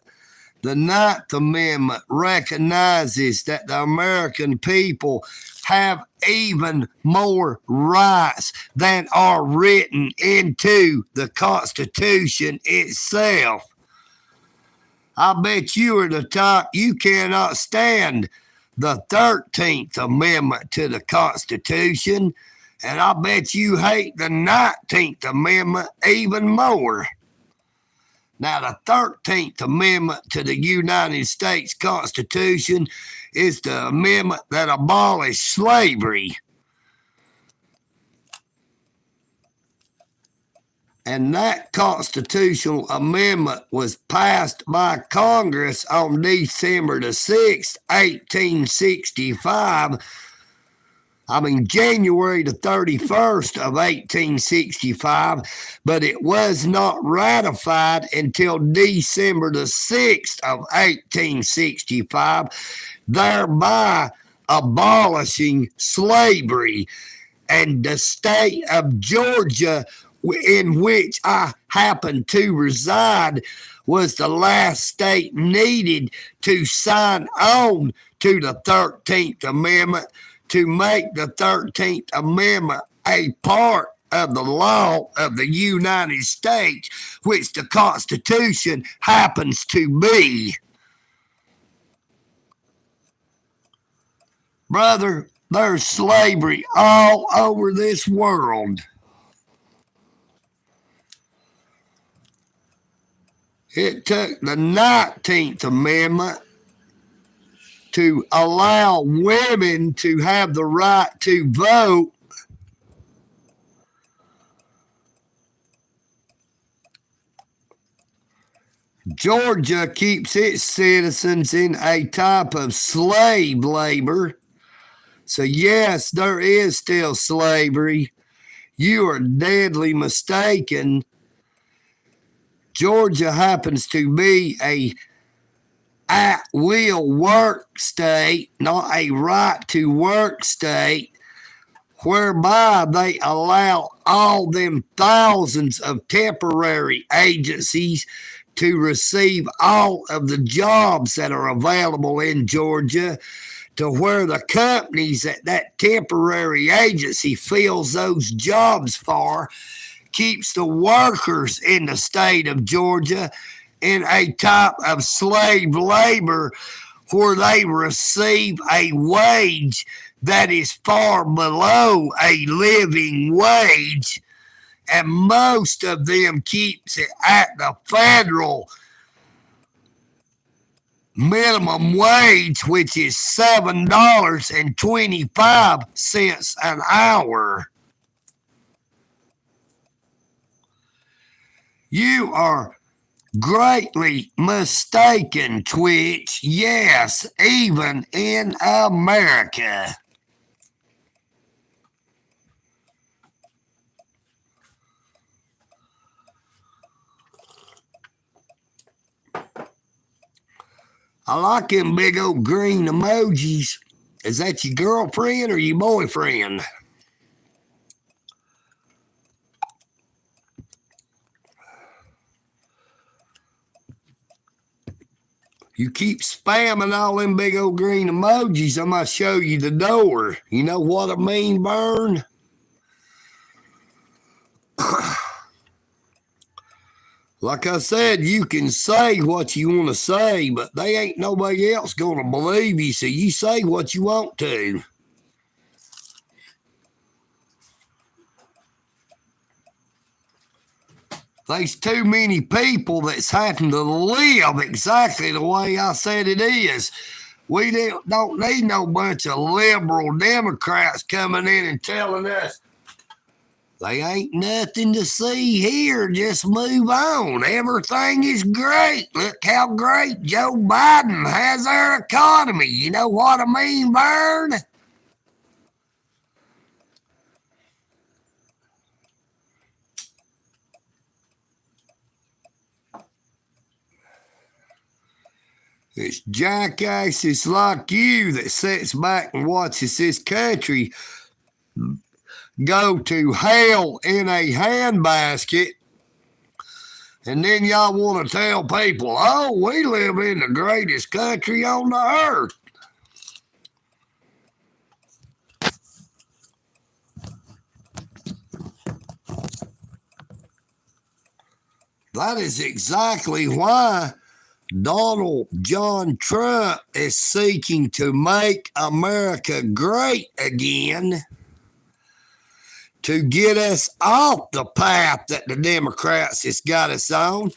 Speaker 1: The Ninth Amendment recognizes that the American people have even more rights than are written into the Constitution itself. I bet you are the top. You cannot stand the 13th Amendment to the Constitution. And I bet you hate the 19th Amendment even more. Now, the 13th Amendment to the United States Constitution is the amendment that abolished slavery. And that constitutional amendment was passed by Congress on December the 6th, 1865. January the 31st of 1865, but it was not ratified until December the 6th of 1865, thereby abolishing slavery. And the state of Georgia, in which I happen to reside, was the last state needed to sign on to the 13th Amendment to make the 13th Amendment a part of the law of the United States, which the Constitution happens to be. Brother, there's slavery all over this world. It took the 19th Amendment to allow women to have the right to vote. Georgia keeps its citizens in a type of slave labor. So yes, there is still slavery. You are deadly mistaken. Georgia happens to be a at-will work state, not a right-to-work state, whereby they allow all them thousands of temporary agencies to receive all of the jobs that are available in Georgia, to where the companies that temporary agency fills those jobs for keeps the workers in the state of Georgia in a type of slave labor where they receive a wage that is far below a living wage, and most of them keeps it at the federal minimum wage, which is $7.25 an hour. You are greatly mistaken, Twitch. Yes, even in America. I like them big old green emojis. Is that your girlfriend or your boyfriend? You keep spamming all them big old green emojis, I'm going to show you the door. You know what I mean, Burn? Like I said, you can say what you want to say, but they ain't nobody else going to believe you, so you say what you want to. There's too many people that's happen to live exactly the way I said it is. We don't need no bunch of liberal Democrats coming in and telling us they ain't nothing to see here. Just move on. Everything is great. Look how great Joe Biden has our economy. You know what I mean, Vern? It's jackasses like you that sits back and watches this country go to hell in a handbasket, and then y'all want to tell people, oh, we live in the greatest country on the earth. That is exactly why Donald John Trump is seeking to make America great again. to get us off the path that the Democrats has got us on,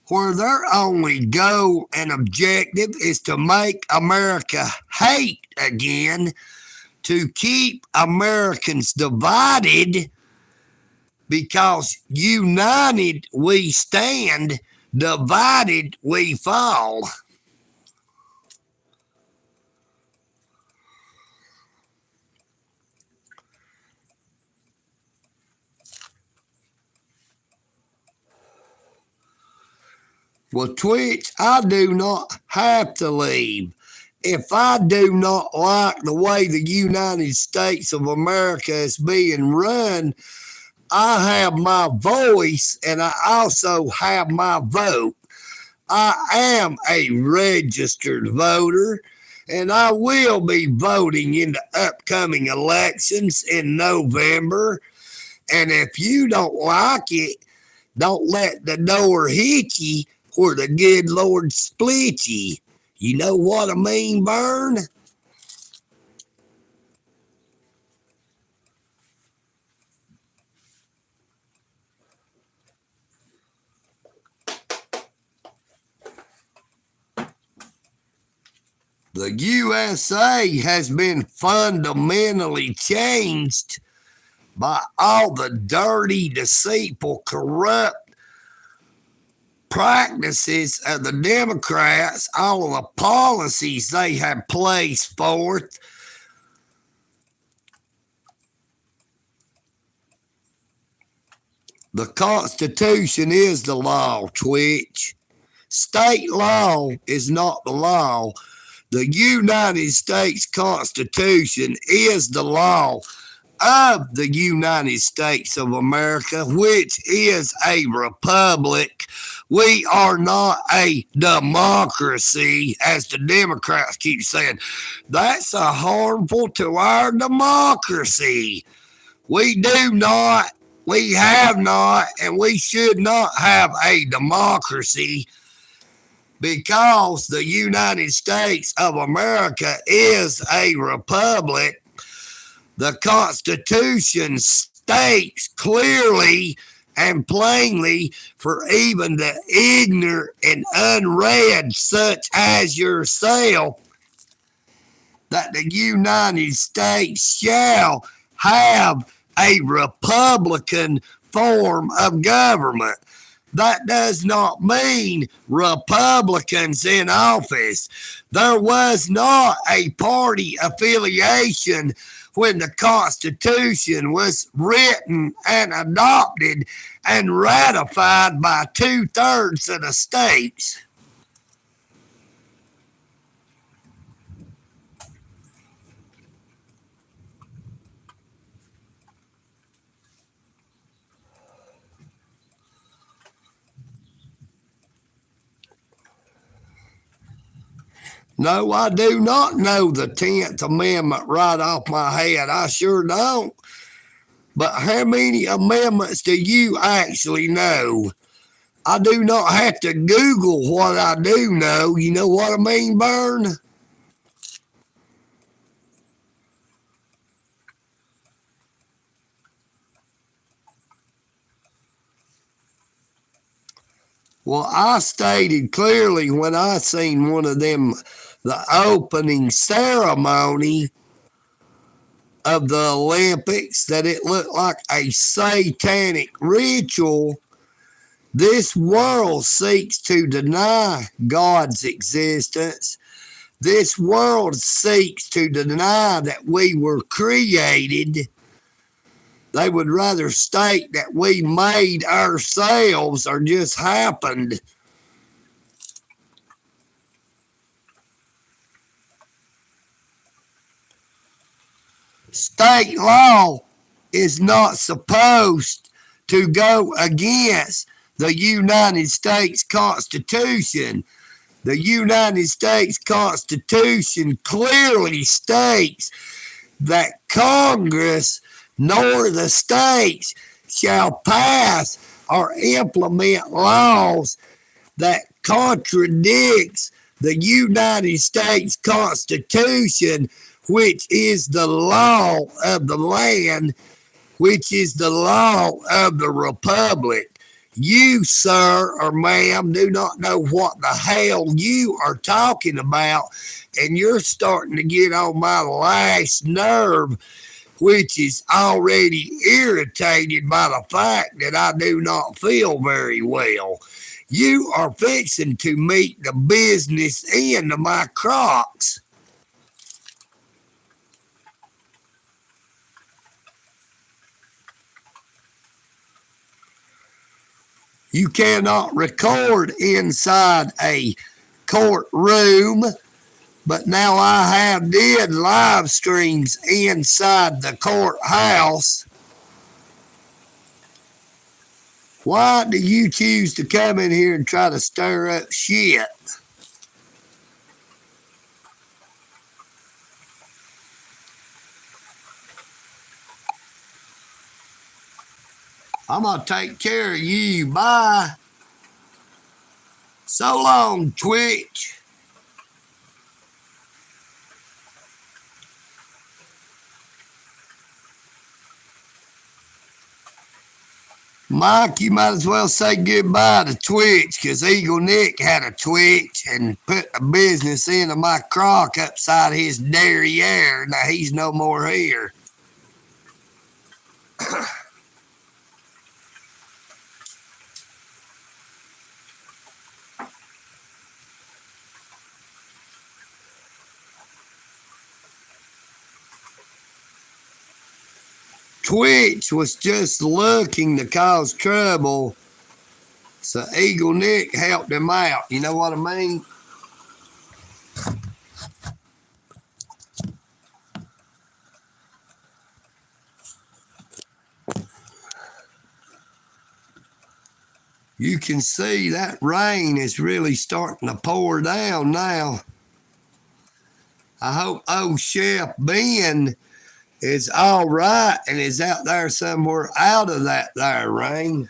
Speaker 1: where their only goal and objective is to make America hate again, to keep Americans divided, because united we stand, divided we fall. Well, Twitch, I do not have to leave. If I do not like the way the United States of America is being run, I have my voice and I also have my vote. I am a registered voter, and I will be voting in the upcoming elections in November. And if you don't like it, don't let the door hit you or the good Lord split you. You know what I mean, Burn? The USA has been fundamentally changed by all the dirty, deceitful, corrupt practices of the Democrats, all of the policies they have placed forth. The Constitution is the law, Twitch. State law is not the law. The United States Constitution is the law of the United States of America, which is a republic. We are not a democracy, as the Democrats keep saying. That's harmful to our democracy. We do not, we have not, and we should not have a democracy, because the United States of America is a republic. The Constitution states clearly and plainly, for even the ignorant and unread such as yourself, that the United States shall have a Republican form of government. That does not mean Republicans in office. There was not a party affiliation when the Constitution was written and adopted and ratified by 2/3 of the states. No, I do not know the 10th Amendment right off my head. I sure don't. But how many amendments do you actually know? I do not have to Google what I do know. You know what I mean, Burn? Well, I stated clearly when I seen one of them, the opening ceremony of the Olympics, that it looked like a satanic ritual. This world seeks to deny God's existence. This world seeks to deny that we were created. They would rather state that we made ourselves or just happened. State law is not supposed to go against the United States Constitution. The United States Constitution clearly states that Congress nor the states shall pass or implement laws that contradicts the United States Constitution, which is the law of the land, which is the law of the republic. You, sir or ma'am, do not know what the hell you are talking about, and you're starting to get on my last nerve, which is already irritated by the fact that I do not feel very well. You are fixing to meet the business end of my Crocs. You cannot record inside a courtroom, but now I have did live streams inside the courthouse. Why do you choose to come in here and try to stir up shit? I'm going to take care of you. Bye. So long, Twitch. Mike, you might as well say goodbye to Twitch, because EagleNick had a Twitch and put a business into my crock upside his derriere. Now he's no more here. Twitch was just looking to cause trouble, so EagleNick helped him out. You know what I mean? You can see that rain is really starting to pour down now. I hope old Chef Ben is all right and is out there somewhere out of that there rain.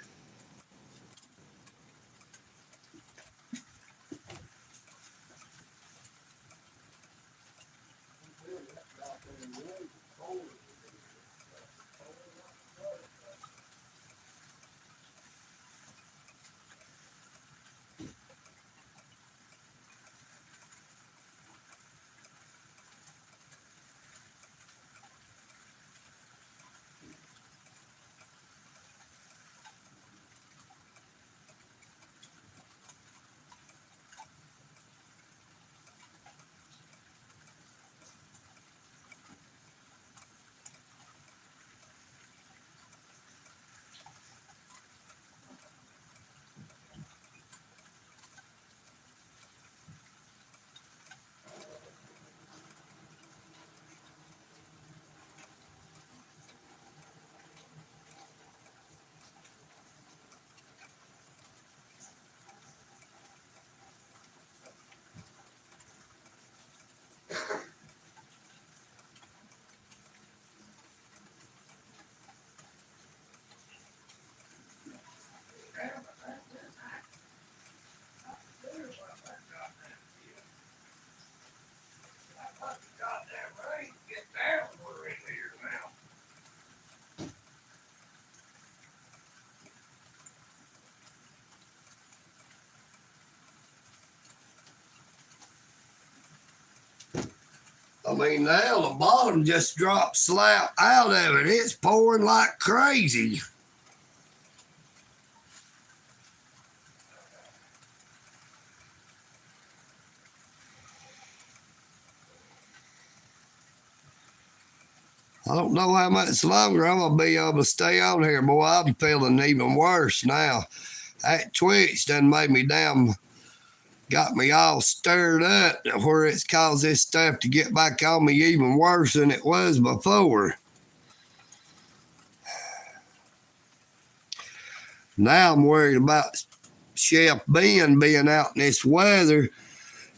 Speaker 1: I mean, now the bottom just dropped slap out of it. It's pouring like crazy. I don't know how much longer I'm going to be able to stay on here. Boy, I'm feeling even worse now. That Twitch done made me got me all stirred up where it's caused this stuff to get back on me even worse than it was before. Now I'm worried about Chef Ben being out in this weather.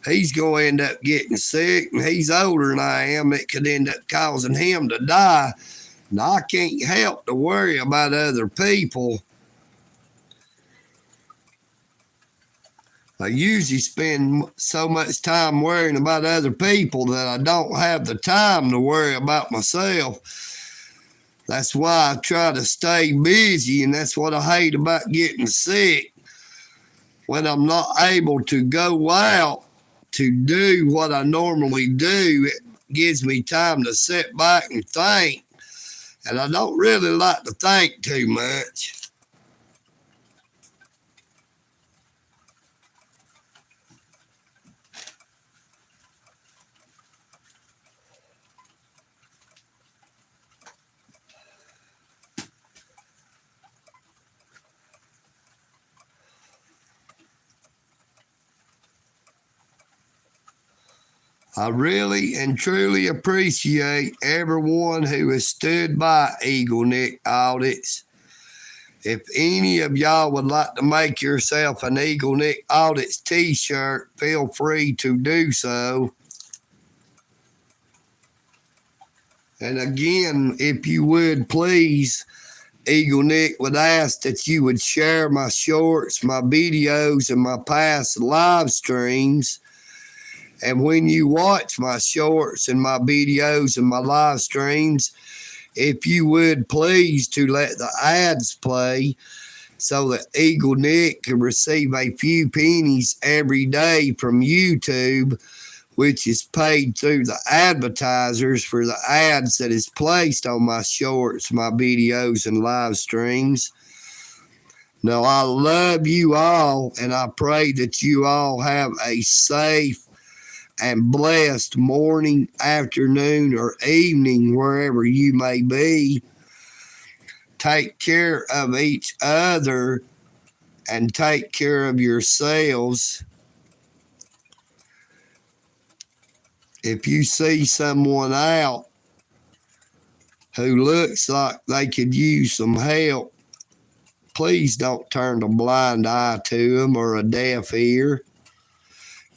Speaker 1: He's going to end up getting sick, and he's older than I am. It could end up causing him to die. Now, I can't help to worry about other people. I usually spend so much time worrying about other people that I don't have the time to worry about myself. That's why I try to stay busy, and that's what I hate about getting sick. When I'm not able to go out to do what I normally do, it gives me time to sit back and think. And I don't really like to think too much. I really and truly appreciate everyone who has stood by EagleNick audits. If any of y'all would like to make yourself an EagleNick audits t-shirt, feel free to do so. And again, if you would please, EagleNick would ask that you would share my shorts, my videos, and my past live streams. And when you watch my shorts and my videos and my live streams, if you would please to let the ads play so that EagleNick can receive a few pennies every day from YouTube, which is paid through the advertisers for the ads that is placed on my shorts, my videos, and live streams. Now, I love you all, and I pray that you all have a safe and blessed morning, afternoon, or evening, wherever you may be. Take care of each other and take care of yourselves. If you see someone out who looks like they could use some help, please don't turn a blind eye to them or a deaf ear.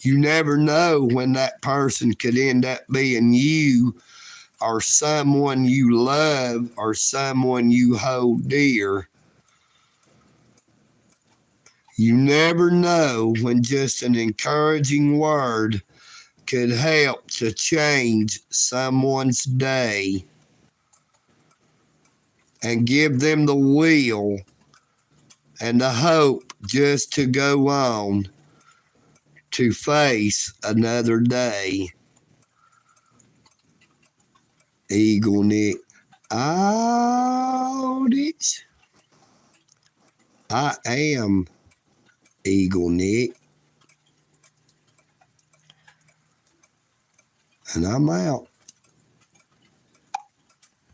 Speaker 1: You never know when that person could end up being you or someone you love or someone you hold dear. You never know when just an encouraging word could help to change someone's day and give them the will and the hope just to go on to face another day. EagleNick audits. I am EagleNick, and I'm out.